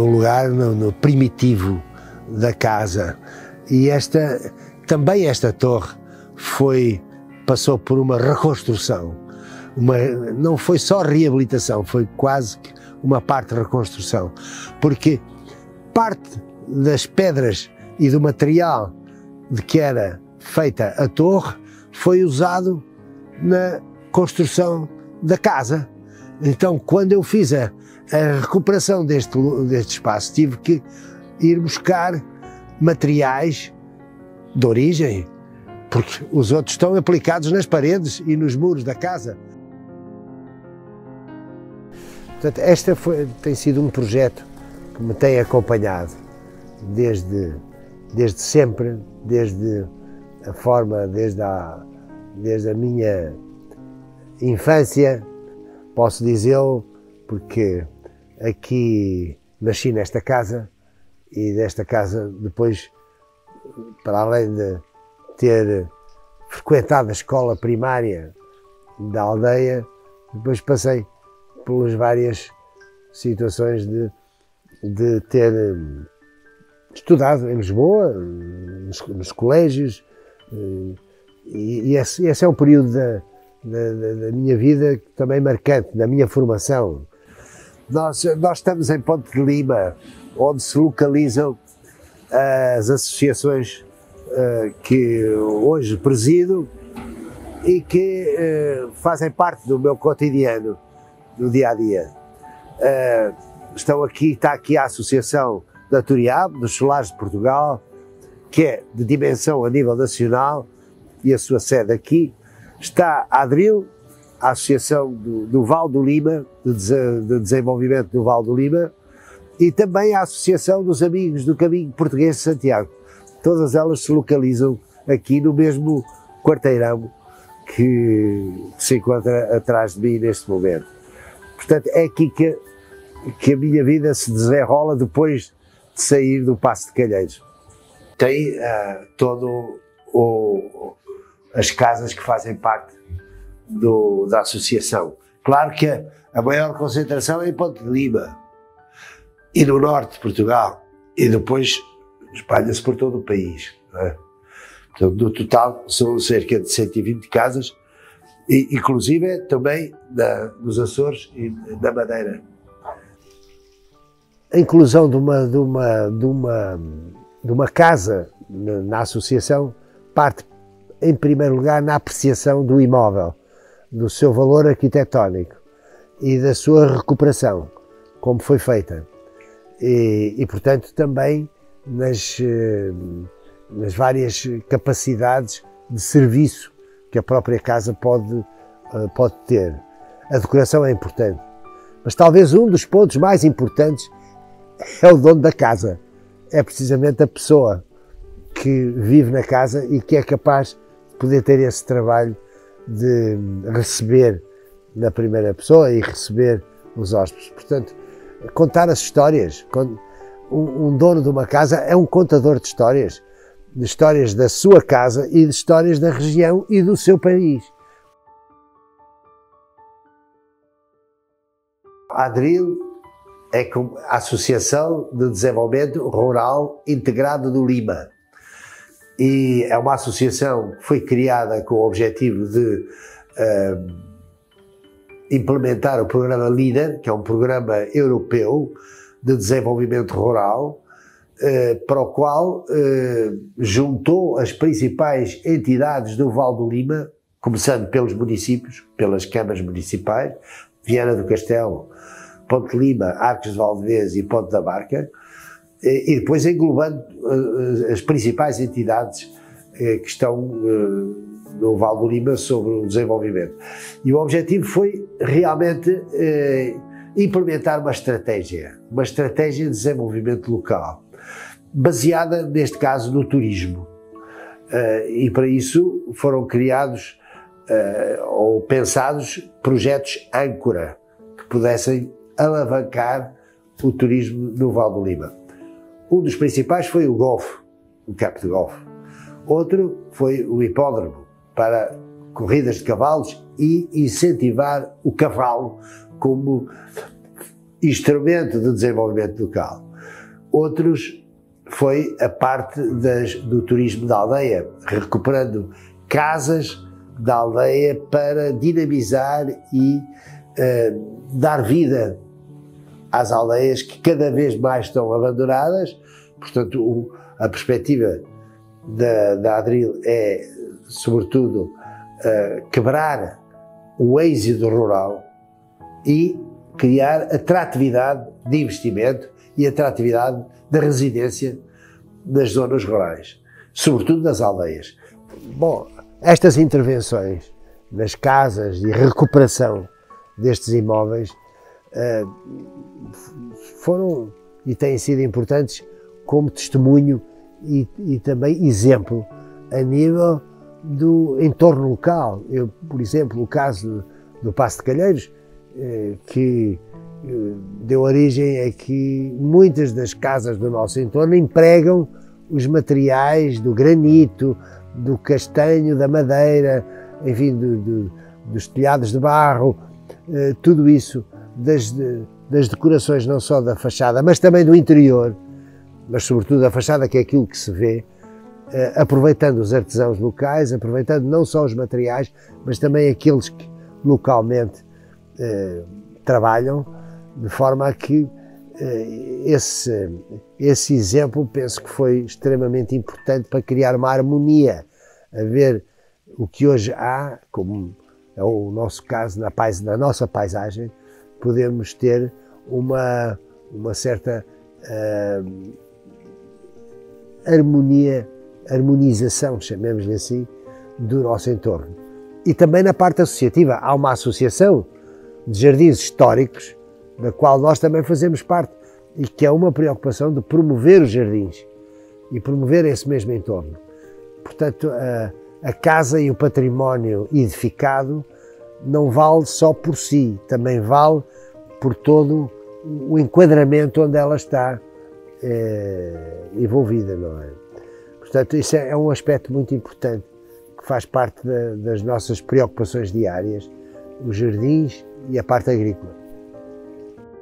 lugar, no primitivo da casa e também esta torre passou por uma reconstrução, não foi só reabilitação, foi quase que uma parte de reconstrução, porque parte das pedras e do material de que era feita a torre foi usado na construção da casa. Então, quando eu fiz a recuperação deste espaço, tive que ir buscar materiais de origem, porque os outros estão aplicados nas paredes e nos muros da casa. Portanto, tem sido um projeto que me tem acompanhado desde sempre, desde a minha infância, posso dizê-lo, porque aqui nasci nesta casa e desta casa depois, para além de ter frequentado a escola primária da aldeia, depois passei pelas várias situações de ter estudado em Lisboa, nos colégios, e esse é um período da minha vida também marcante, da minha formação. Nós estamos em Ponte de Lima, onde se localizam as associações que hoje presido e que fazem parte do meu cotidiano, do dia-a-dia. Está aqui a Associação da Turiab, dos Solares de Portugal, que é de dimensão a nível nacional e a sua sede aqui. Está a ADRIL, a Associação do Val do Lima, de Desenvolvimento do Val do Lima, e também a Associação dos Amigos do Caminho Português de Santiago. Todas elas se localizam aqui no mesmo quarteirão, que se encontra atrás de mim neste momento. Portanto, é aqui que a minha vida se desenrola depois de sair do Paço de Calheiros. Tem as casas que fazem parte da associação. Claro que a maior concentração é em Ponte de Lima e no norte de Portugal, e depois espalha-se por todo o país. Não é? Então, no total são cerca de 120 casas, inclusive também nos Açores e na Madeira. A inclusão de uma casa na associação parte, em primeiro lugar, na apreciação do imóvel, do seu valor arquitetónico e da sua recuperação, como foi feita. E portanto, também nas várias capacidades de serviço que a própria casa pode ter. A decoração é importante, mas talvez um dos pontos mais importantes é o dono da casa. É precisamente a pessoa que vive na casa e que é capaz de poder ter esse trabalho de receber na primeira pessoa e receber os hóspedes. Portanto, contar as histórias. Um dono de uma casa é um contador de histórias da sua casa e de histórias da região e do seu país. A ADRIL é a Associação de Desenvolvimento Rural Integrado do Lima. E é uma associação que foi criada com o objetivo de implementar o programa LEADER, que é um programa europeu de desenvolvimento rural, para o qual juntou as principais entidades do Val do Lima, começando pelos municípios, pelas câmaras municipais, Viana do Castelo, Ponte de Lima, Arcos de Valdevez e Ponte da Barca, e depois englobando as principais entidades que estão no Val do Lima sobre o desenvolvimento. E o objetivo foi realmente implementar uma estratégia de desenvolvimento local, baseada, neste caso, no turismo. E para isso foram criados ou pensados projetos âncora que pudessem alavancar o turismo no Val do Lima. Um dos principais foi o golfe, o campo de golfe. Outro foi o hipódromo para corridas de cavalos e incentivar o cavalo como instrumento de desenvolvimento local. Outros foi a parte do turismo da aldeia, recuperando casas da aldeia para dinamizar e dar vida às aldeias que cada vez mais estão abandonadas. Portanto, a perspectiva da ADRIL é, sobretudo, quebrar o êxodo rural e criar atratividade de investimento e atratividade da residência nas zonas rurais, sobretudo nas aldeias. Bom, estas intervenções nas casas e recuperação destes imóveis foram e têm sido importantes como testemunho e também exemplo a nível do entorno local. Por exemplo, o caso do Paço de Calheiros, que deu origem a que muitas das casas do nosso entorno empregam os materiais do granito, do castanho, da madeira, enfim, dos telhados de barro, tudo isso, das decorações não só da fachada, mas também do interior, mas sobretudo da fachada, que é aquilo que se vê, aproveitando os artesãos locais, aproveitando não só os materiais, mas também aqueles que localmente trabalham, de forma a que esse exemplo penso que foi extremamente importante para criar uma harmonia, a ver o que hoje há, como é o nosso caso na nossa paisagem, podemos ter uma certa harmonização, chamemos-lhe assim, do nosso entorno. E também na parte associativa, há uma associação de jardins históricos, da qual nós também fazemos parte, e que é uma preocupação de promover os jardins e promover esse mesmo entorno. Portanto, a casa e o património edificado não vale só por si, também vale por todo o enquadramento onde ela está envolvida, não é? Portanto, isso é um aspecto muito importante que faz parte das nossas preocupações diárias, os jardins e a parte agrícola.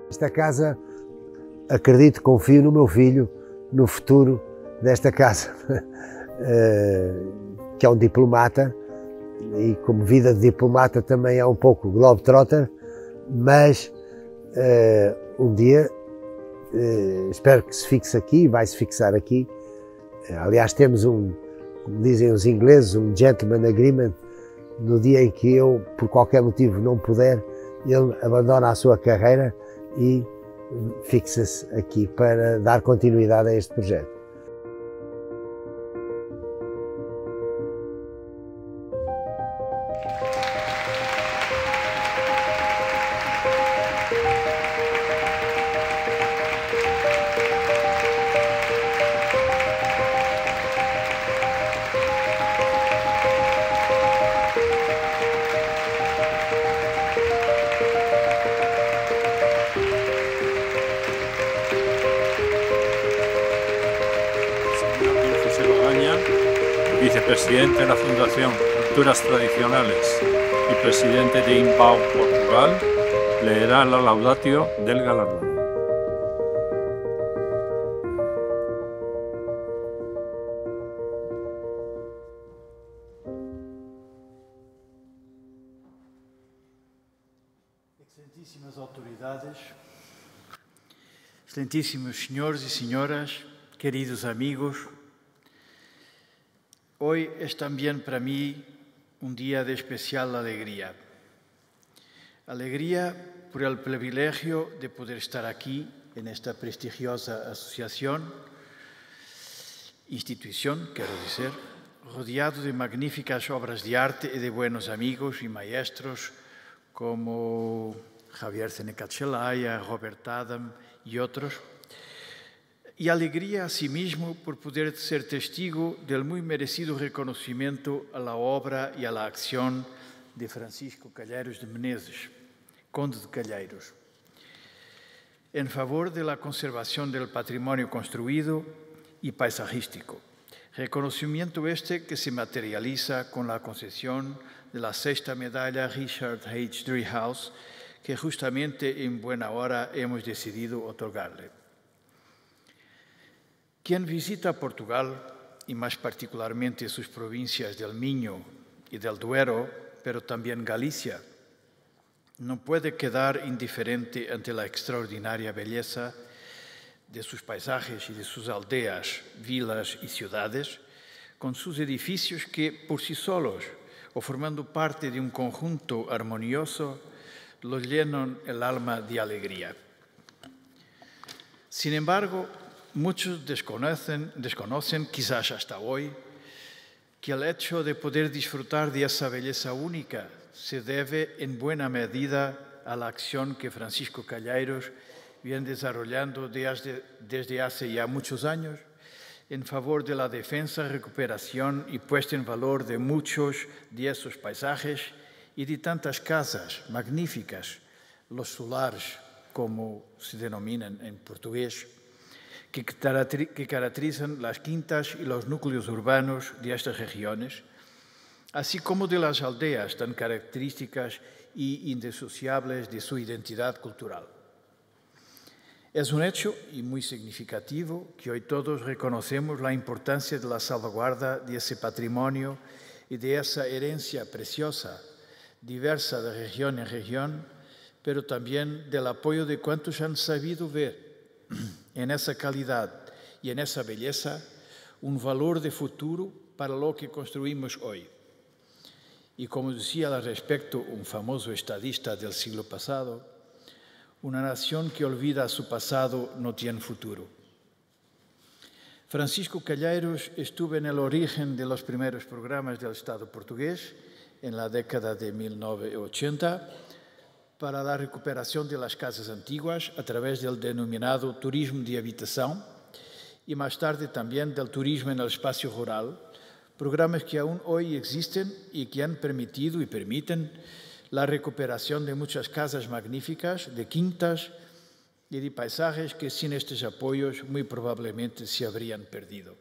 Esta casa, acredito, confio no meu filho, no futuro desta casa, que é um diplomata, e como vida de diplomata também é um pouco globetrotter, mas um dia espero que se fixe aqui, vai se fixar aqui. Aliás, temos como dizem os ingleses, um gentleman agreement. No dia em que eu, por qualquer motivo, não puder, ele abandona a sua carreira e fixa-se aqui para dar continuidade a este projeto. Vicepresidente de la Fundación Culturas Tradicionales y presidente de INPAO Portugal, leerá la laudatio del galardón. Excelentíssimas autoridades, excelentíssimos senhores e senhoras, queridos amigos, hoy es también para mí un día de especial alegría. Alegría por el privilegio de poder estar aquí en esta prestigiosa institución, quiero decir, rodeado de magníficas obras de arte y de buenos amigos y maestros como Javier Seneca Celaya, Robert Adam y otros. Y alegría asimismo por poder ser testigo del muy merecido reconocimiento a la obra y a la acción de Francisco Calheiros de Menezes, conde de Calheiros, en favor de la conservación del patrimonio construido y paisajístico. Reconocimiento este que se materializa con la concesión de la 6ª medalla Richard H. Driehaus, que justamente en buena hora hemos decidido otorgarle. Quien visita Portugal, y más particularmente sus provincias del Miño y del Duero, pero también Galicia, no puede quedar indiferente ante la extraordinaria belleza de sus paisajes y de sus aldeas, vilas y ciudades, con sus edificios que, por sí solos o formando parte de un conjunto armonioso, lo llenan el alma de alegría. Sin embargo, muchos desconocen, quizás hasta hoy, que el hecho de poder disfrutar de esa belleza única se debe en buena medida a la acción que Francisco Calheiros viene desarrollando desde hace ya muchos años en favor de la defensa, recuperación y puesta en valor de muchos de esos paisajes y de tantas casas magníficas, los solares, como se denominan en portugués, que caracterizan las quintas y los núcleos urbanos de estas regiones, así como de las aldeas tan características y indisociables de su identidad cultural. Es un hecho y muy significativo que hoy todos reconocemos la importancia de la salvaguarda de ese patrimonio y de esa herencia preciosa, diversa de región en región, pero también del apoyo de cuantos han sabido ver en esa calidad y en esa belleza un valor de futuro para lo que construimos hoy. Y como decía al respecto un famoso estadista del siglo pasado, una nación que olvida su pasado no tiene futuro. Francisco Calheiros estuvo en el origen de los primeros programas del Estado portugués en la década de 1980 para la recuperación de las casas antiguas a través del denominado turismo de habitación y más tarde también del turismo en el espacio rural, Programas que aún hoy existen y que han permitido y permiten la recuperación de muchas casas magníficas, de quintas y de paisajes que sin estos apoyos muy probablemente se habrían perdido.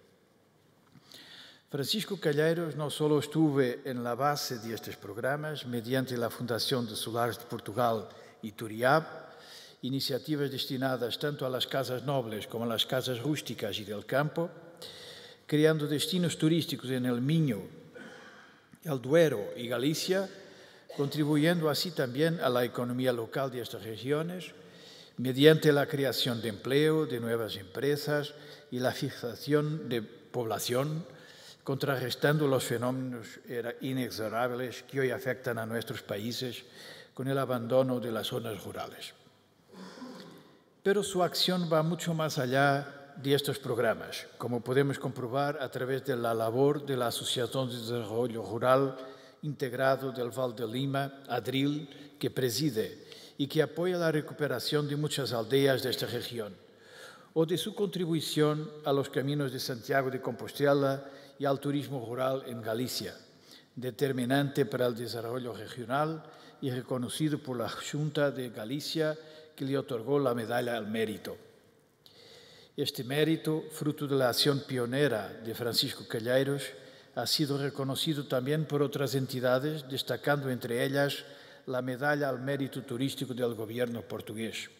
Francisco Calheiros no solo estuvo en la base de estos programas mediante la Fundación de Solares de Portugal y Turiab, iniciativas destinadas tanto a las casas nobles como a las casas rústicas y del campo, creando destinos turísticos en el Miño, el Duero y Galicia, contribuyendo así también a la economía local de estas regiones, mediante la creación de empleo, de nuevas empresas y la fijación de población, contrarrestando los fenómenos inexorables que hoy afectan a nuestros países con el abandono de las zonas rurales. Pero su acción va mucho más allá de estos programas, como podemos comprobar a través de la labor de la Asociación de Desarrollo Rural Integrado del Val de Lima, ADRIL, que preside y que apoya la recuperación de muchas aldeas de esta región, o de su contribución a los caminos de Santiago de Compostela y al turismo rural en Galicia, determinante para el desarrollo regional y reconocido por la Junta de Galicia, que le otorgó la Medalla al Mérito. Este mérito, fruto de la acción pionera de Francisco Calheiros, ha sido reconocido también por otras entidades, destacando entre ellas la Medalla al Mérito Turístico del Gobierno portugués.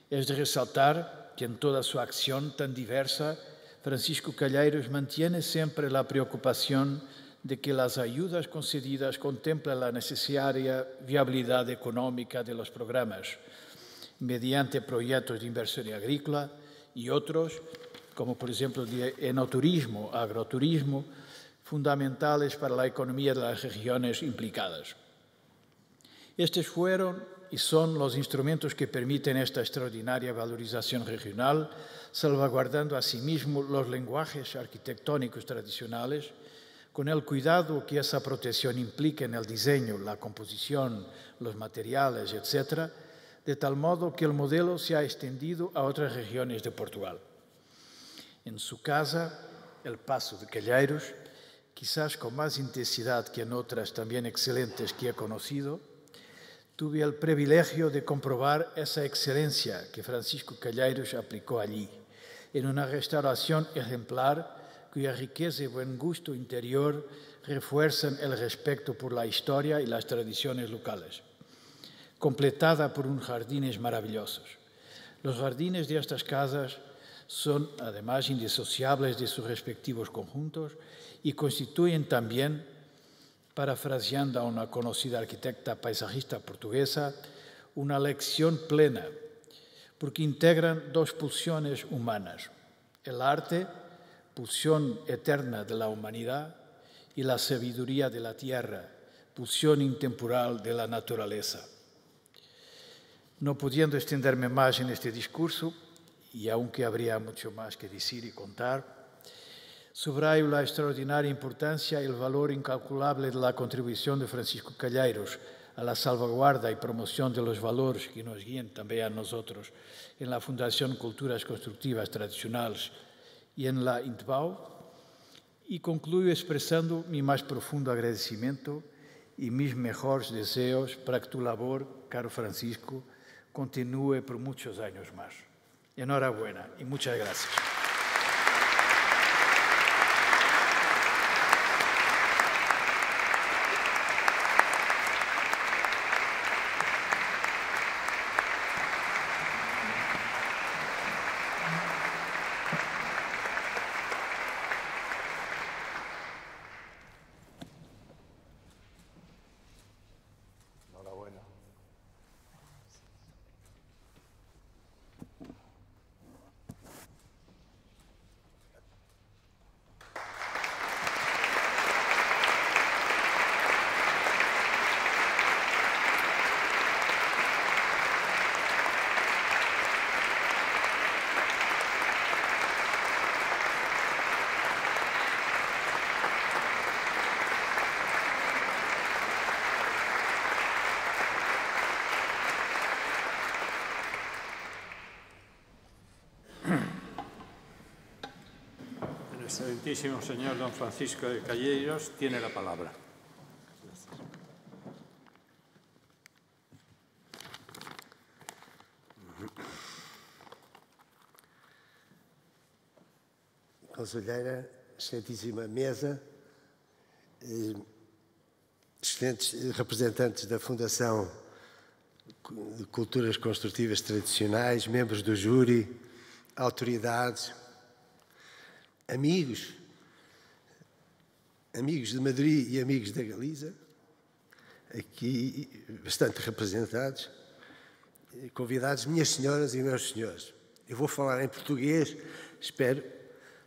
Es de resaltar que en toda su acción tan diversa, Francisco Calheiros mantiene siempre la preocupación de que las ayudas concedidas contemplen la necesaria viabilidad económica de los programas, mediante proyectos de inversión agrícola y otros, como por ejemplo de enoturismo, agroturismo, fundamentales para la economía de las regiones implicadas. Estos fueron y son los instrumentos que permiten esta extraordinaria valorización regional, salvaguardando asimismo los lenguajes arquitectónicos tradicionales, con el cuidado que esa protección implica en el diseño, la composición, los materiales, etc., de tal modo que el modelo se ha extendido a otras regiones de Portugal. En su casa, el Paço de Calheiros, quizás con más intensidad que en otras también excelentes que he conocido, tuve el privilegio de comprobar esa excelencia que Francisco Calheiros aplicó allí, en una restauración ejemplar cuya riqueza y buen gusto interior refuerzan el respeto por la historia y las tradiciones locales, completada por unos jardines maravillosos. Los jardines de estas casas son además indisociables de sus respectivos conjuntos y constituyen también, parafraseando a una conocida arquitecta paisajista portuguesa, una lección plena, porque integran dos pulsiones humanas: el arte, pulsión eterna de la humanidad, y la sabiduría de la tierra, pulsión intemporal de la naturaleza. No pudiendo extenderme más en este discurso, y aunque habría mucho más que decir y contar, subrayo la extraordinaria importancia y el valor incalculable de la contribución de Francisco Calheiros a la salvaguarda y promoción de los valores que nos guían también a nosotros en la Fundación Culturas Constructivas Tradicionales y en la INTBAU, y concluyo expresando mi más profundo agradecimiento y mis mejores deseos para que tu labor, caro Francisco, continúe por muchos años más. Enhorabuena y muchas gracias. excelentísimo señor don Francisco de Calleiros tiene la palabra. Conselheira, excelentíssima mesa, excelentes representantes da Fundação de Culturas Construtivas Tradicionais, membros do júri, autoridades, amigos de Madrid e amigos da Galiza, aqui bastante representados, convidados, minhas senhoras e meus senhores. Eu vou falar em português, espero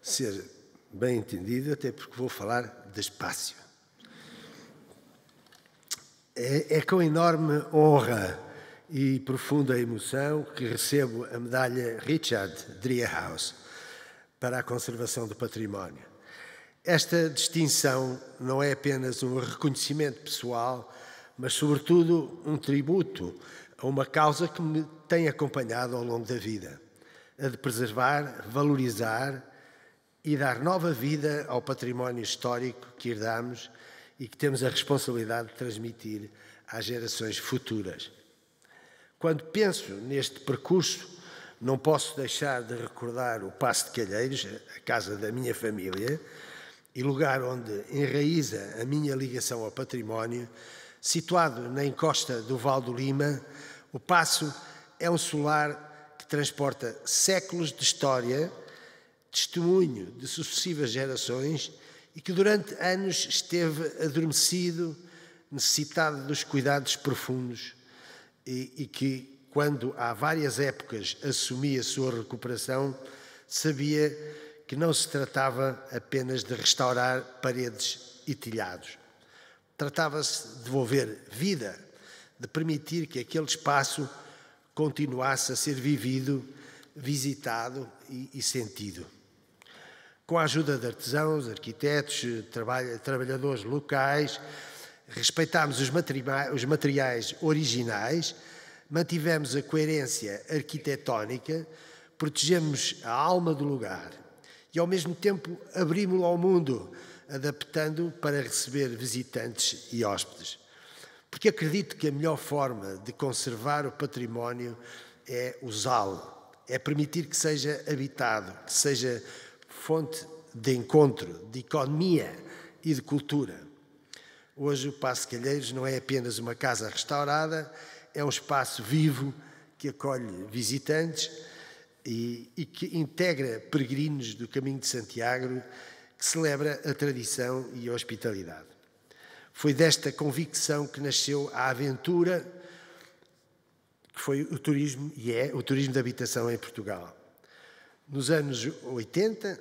ser bem entendido, até porque vou falar despacio. É com enorme honra e profunda emoção que recebo a medalha Richard Driehaus para a conservação do património. Esta distinção não é apenas um reconhecimento pessoal, mas, sobretudo, um tributo a uma causa que me tem acompanhado ao longo da vida, a de preservar, valorizar e dar nova vida ao património histórico que herdamos e que temos a responsabilidade de transmitir às gerações futuras. Quando penso neste percurso, não posso deixar de recordar o Paço de Calheiros, a casa da minha família, e lugar onde enraiza a minha ligação ao património. Situado na encosta do Val do Lima, o Paço é um solar que transporta séculos de história, testemunho de sucessivas gerações e que durante anos esteve adormecido, necessitado dos cuidados profundos e que, quando há várias épocas assumi a sua recuperação, sabia que não se tratava apenas de restaurar paredes e telhados. Tratava-se de devolver vida, de permitir que aquele espaço continuasse a ser vivido, visitado e sentido. Com a ajuda de artesãos, arquitetos, trabalhadores locais, respeitámos os materiais originais, mantivemos a coerência arquitetónica, protegemos a alma do lugar e, ao mesmo tempo, abrimos-lo ao mundo, adaptando para receber visitantes e hóspedes. Porque acredito que a melhor forma de conservar o património é usá-lo, é permitir que seja habitado, que seja fonte de encontro, de economia e de cultura. Hoje o Paço de Calheiros não é apenas uma casa restaurada, é um espaço vivo que acolhe visitantes e que integra peregrinos do Caminho de Santiago, que celebra a tradição e a hospitalidade. Foi desta convicção que nasceu a aventura que foi o turismo e é o turismo de habitação em Portugal. Nos anos 80,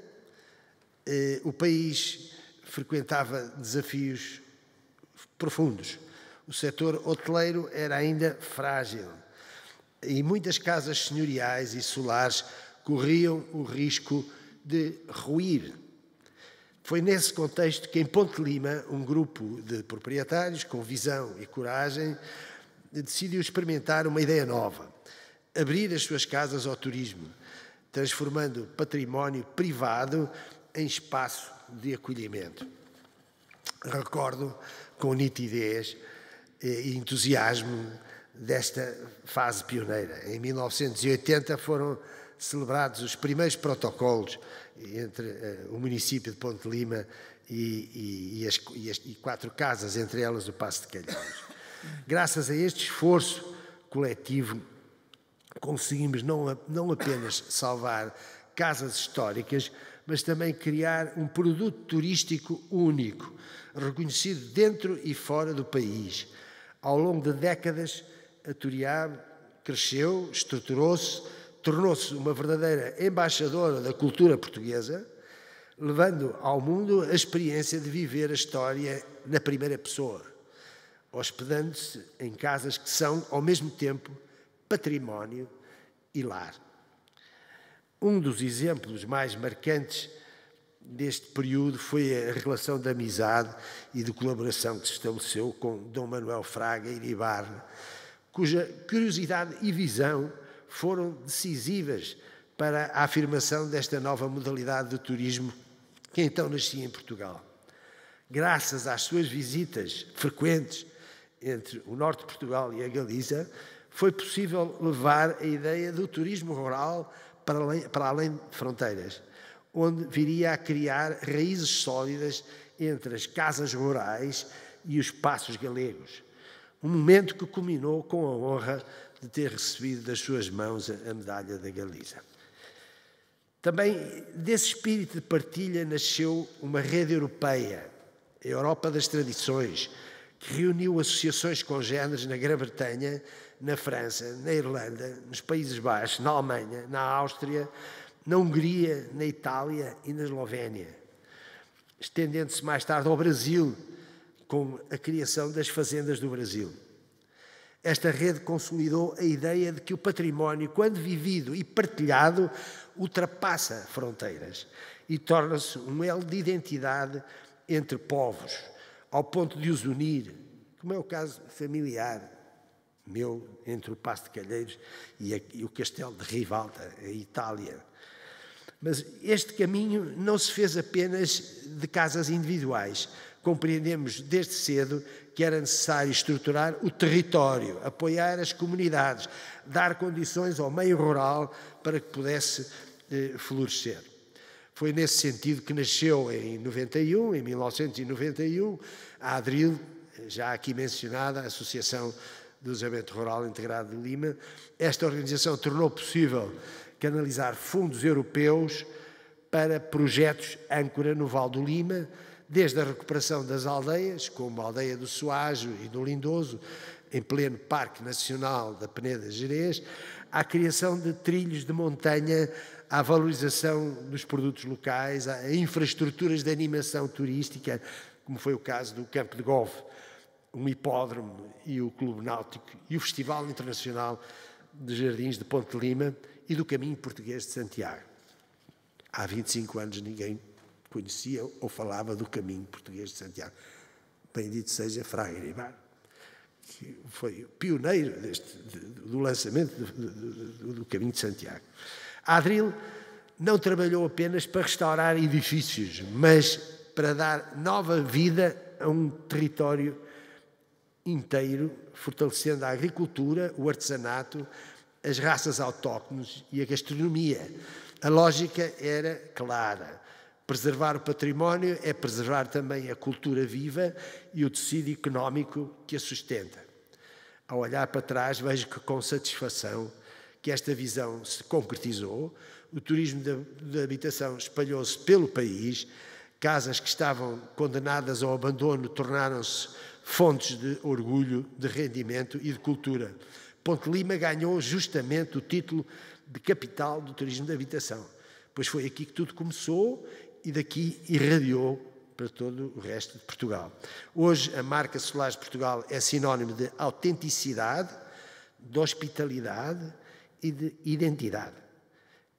o país frequentava desafios profundos. O setor hoteleiro era ainda frágil e muitas casas senhoriais e solares corriam o risco de ruir. Foi nesse contexto que, em Ponte Lima, um grupo de proprietários com visão e coragem decidiu experimentar uma ideia nova: abrir as suas casas ao turismo, transformando património privado em espaço de acolhimento. Recordo com nitidez e entusiasmo desta fase pioneira. Em 1980 foram celebrados os primeiros protocolos entre o município de Ponte Lima e 4 casas, entre elas o Paço de Calheiros. Graças a este esforço coletivo, conseguimos não apenas salvar casas históricas, mas também criar um produto turístico único, reconhecido dentro e fora do país. Ao longo de décadas, a Turiab cresceu, estruturou-se, tornou-se uma verdadeira embaixadora da cultura portuguesa, levando ao mundo a experiência de viver a história na primeira pessoa, hospedando-se em casas que são, ao mesmo tempo, património e lar. Um dos exemplos mais marcantes deste período foi a relação de amizade e de colaboração que se estabeleceu com Dom Manuel Fraga Iribarne, cuja curiosidade e visão foram decisivas para a afirmação desta nova modalidade de turismo que então nascia em Portugal. Graças às suas visitas frequentes entre o norte de Portugal e a Galiza, foi possível levar a ideia do turismo rural para além de fronteiras, onde viria a criar raízes sólidas entre as casas rurais e os passos galegos. Um momento que culminou com a honra de ter recebido das suas mãos a medalha da Galiza. Também desse espírito de partilha nasceu uma rede europeia, a Europa das Tradições, que reuniu associações congêneres na Grã-Bretanha, na França, na Irlanda, nos Países Baixos, na Alemanha, na Áustria, na Hungria, na Itália e na Eslovénia, estendendo-se mais tarde ao Brasil, com a criação das Fazendas do Brasil. Esta rede consolidou a ideia de que o património, quando vivido e partilhado, ultrapassa fronteiras e torna-se um elo de identidade entre povos, ao ponto de os unir, como é o caso familiar meu entre o Paço de Calheiros e o Castelo de Rivalta, a Itália. Mas este caminho não se fez apenas de casas individuais. Compreendemos desde cedo que era necessário estruturar o território, apoiar as comunidades, dar condições ao meio rural para que pudesse florescer. Foi nesse sentido que nasceu em 1991, a ADRIL, já aqui mencionada, a Associação de Desenvolvimento Rural Integrado de Lima. Esta organização tornou possível canalizar fundos europeus para projetos âncora no Val do Lima, desde a recuperação das aldeias, como a aldeia do Soajo e do Lindoso, em pleno Parque Nacional da Peneda Gerês, à criação de trilhos de montanha, à valorização dos produtos locais, a infraestruturas de animação turística, como foi o caso do campo de golfe, um hipódromo e o Clube Náutico e o Festival Internacional de Jardins de Ponte de Lima e do Caminho Português de Santiago. Há 25 anos ninguém conhecia ou falava do Caminho Português de Santiago. Bendito seja Fraga Iribar, que foi pioneiro do lançamento do Caminho de Santiago. A ADRIL não trabalhou apenas para restaurar edifícios, mas para dar nova vida a um território inteiro, fortalecendo a agricultura, o artesanato, as raças autóctones e a gastronomia. A lógica era clara. Preservar o património é preservar também a cultura viva e o tecido económico que a sustenta. Ao olhar para trás, vejo que com satisfação que esta visão se concretizou, o turismo de habitação espalhou-se pelo país, casas que estavam condenadas ao abandono tornaram-se fontes de orgulho, de rendimento e de cultura. Ponte Lima ganhou justamente o título de capital do turismo de habitação, pois foi aqui que tudo começou e daqui irradiou para todo o resto de Portugal. Hoje, a marca Solares Portugal é sinónimo de autenticidade, de hospitalidade e de identidade.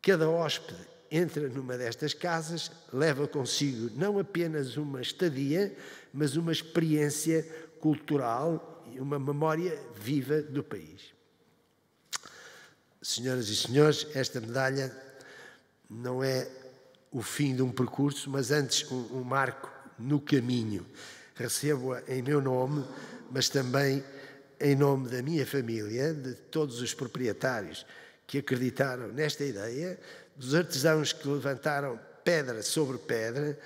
Cada hóspede entra numa destas casas, leva consigo não apenas uma estadia, mas uma experiência cultural e uma memória viva do país. Senhoras e senhores, esta medalha não é o fim de um percurso, mas antes um marco no caminho. Recebo-a em meu nome, mas também em nome da minha família, de todos os proprietários que acreditaram nesta ideia, dos artesãos que levantaram pedra sobre pedra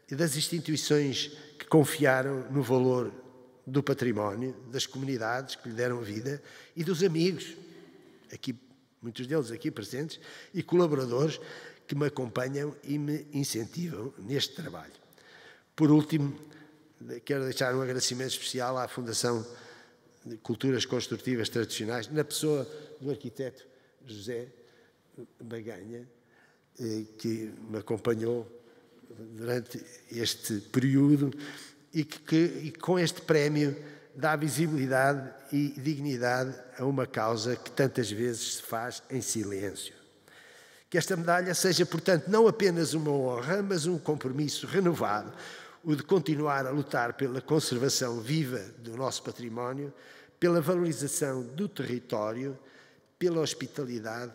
e das instituições que confiaram no valor do património, das comunidades que lhe deram vida e dos amigos, aqui, muitos deles aqui presentes, e colaboradores que me acompanham e me incentivam neste trabalho. Por último, quero deixar um agradecimento especial à Fundação de Culturas Construtivas Tradicionais, na pessoa do arquiteto José Baganha, que me acompanhou durante este período e que com este prémio dá visibilidade e dignidade a uma causa que tantas vezes se faz em silêncio. Que esta medalha seja, portanto, não apenas uma honra, mas um compromisso renovado, o de continuar a lutar pela conservação viva do nosso património, pela valorização do território, pela hospitalidade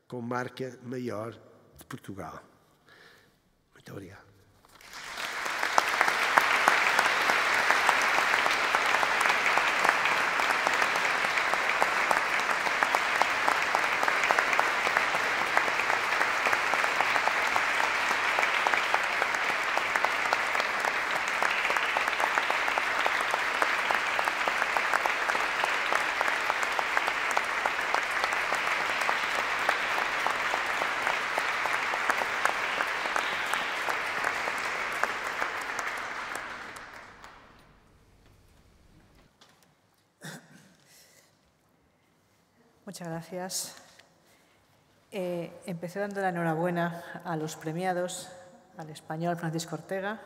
com marca maior de Portugal. Muito obrigado. Muchas gracias. Empecé dando la enhorabuena a los premiados, al español Francisco Ortega,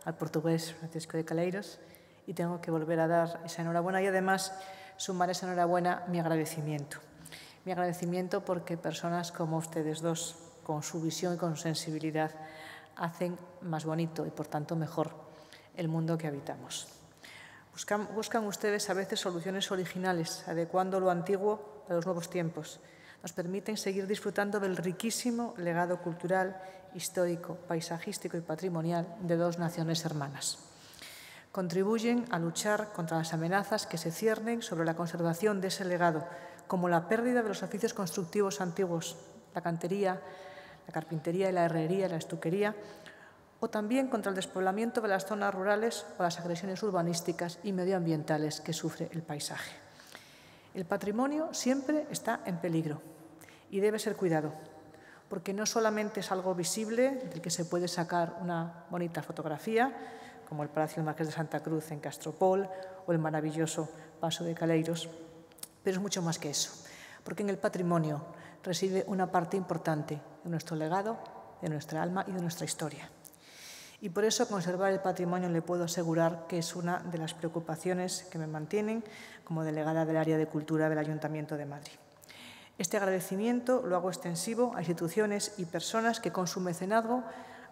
al portugués Francisco de Calleiros, y tengo que volver a dar esa enhorabuena y además sumar esa enhorabuena mi agradecimiento. Mi agradecimiento porque personas como ustedes dos, con su visión y con su sensibilidad, hacen más bonito y, por tanto, mejor el mundo que habitamos. Buscan ustedes a veces soluciones originales, adecuando lo antiguo a los nuevos tiempos. Nos permiten seguir disfrutando del riquísimo legado cultural, histórico, paisajístico y patrimonial de dos naciones hermanas. Contribuyen a luchar contra las amenazas que se ciernen sobre la conservación de ese legado, como la pérdida de los oficios constructivos antiguos, la cantería, la carpintería y la herrería, la estuquería, o también contra el despoblamiento de las zonas rurales o las agresiones urbanísticas y medioambientales que sufre el paisaje. El patrimonio siempre está en peligro y debe ser cuidado, porque no solamente es algo visible del que se puede sacar una bonita fotografía, como el Palacio del Marqués de Santa Cruz en Castropol o el maravilloso Paso de Calleiros, pero es mucho más que eso, porque en el patrimonio reside una parte importante de nuestro legado, de nuestra alma y de nuestra historia. Y por eso conservar el patrimonio le puedo asegurar que es una de las preocupaciones que me mantienen como delegada del área de cultura del Ayuntamiento de Madrid. Este agradecimiento lo hago extensivo a instituciones y personas que con su mecenazgo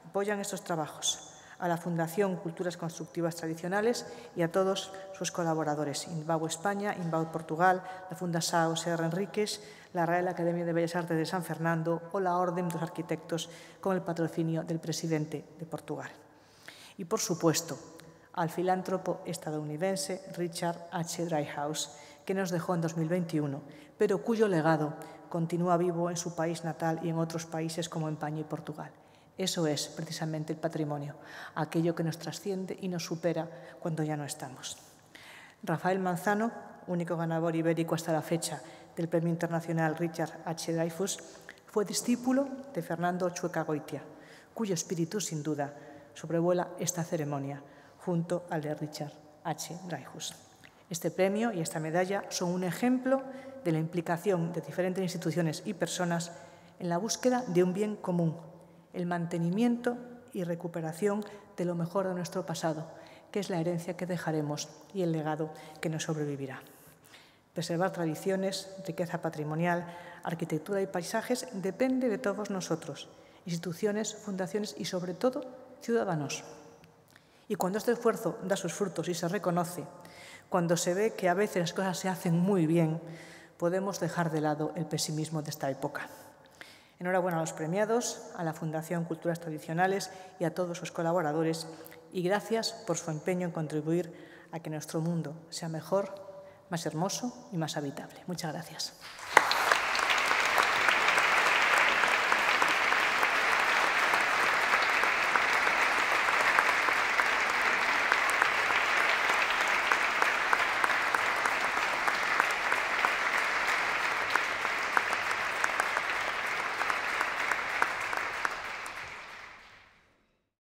apoyan estos trabajos, a la Fundación Culturas Constructivas Tradicionales y a todos sus colaboradores, Inbau España, Inbau Portugal, la Fundação Serra Enríquez, la Real Academia de Bellas Artes de San Fernando o la Orden de los Arquitectos con el patrocinio del presidente de Portugal. Y, por supuesto, al filántropo estadounidense Richard H. Dreyfuss, que nos dejó en 2021, pero cuyo legado continúa vivo en su país natal y en otros países como España y Portugal. Eso es precisamente el patrimonio, aquello que nos trasciende y nos supera cuando ya no estamos. Rafael Manzano, único ganador ibérico hasta la fecha del Premio Internacional Richard H. Dreyfuss, fue discípulo de Fernando Chueca-Goitia, cuyo espíritu, sin duda, sobrevuela esta ceremonia junto al de Richard H. Dreyfuss. Este premio y esta medalla son un ejemplo de la implicación de diferentes instituciones y personas en la búsqueda de un bien común, el mantenimiento y recuperación de lo mejor de nuestro pasado, que es la herencia que dejaremos y el legado que nos sobrevivirá. Preservar tradiciones, riqueza patrimonial, arquitectura y paisajes depende de todos nosotros, instituciones, fundaciones y, sobre todo, ciudadanos. Y cuando este esfuerzo da sus frutos y se reconoce, cuando se ve que a veces las cosas se hacen muy bien, podemos dejar de lado el pesimismo de esta época. Enhorabuena a los premiados, a la Fundación Culturas Tradicionales y a todos sus colaboradores, y gracias por su empeño en contribuir a que nuestro mundo sea mejor, más hermoso y más habitable. Muchas gracias.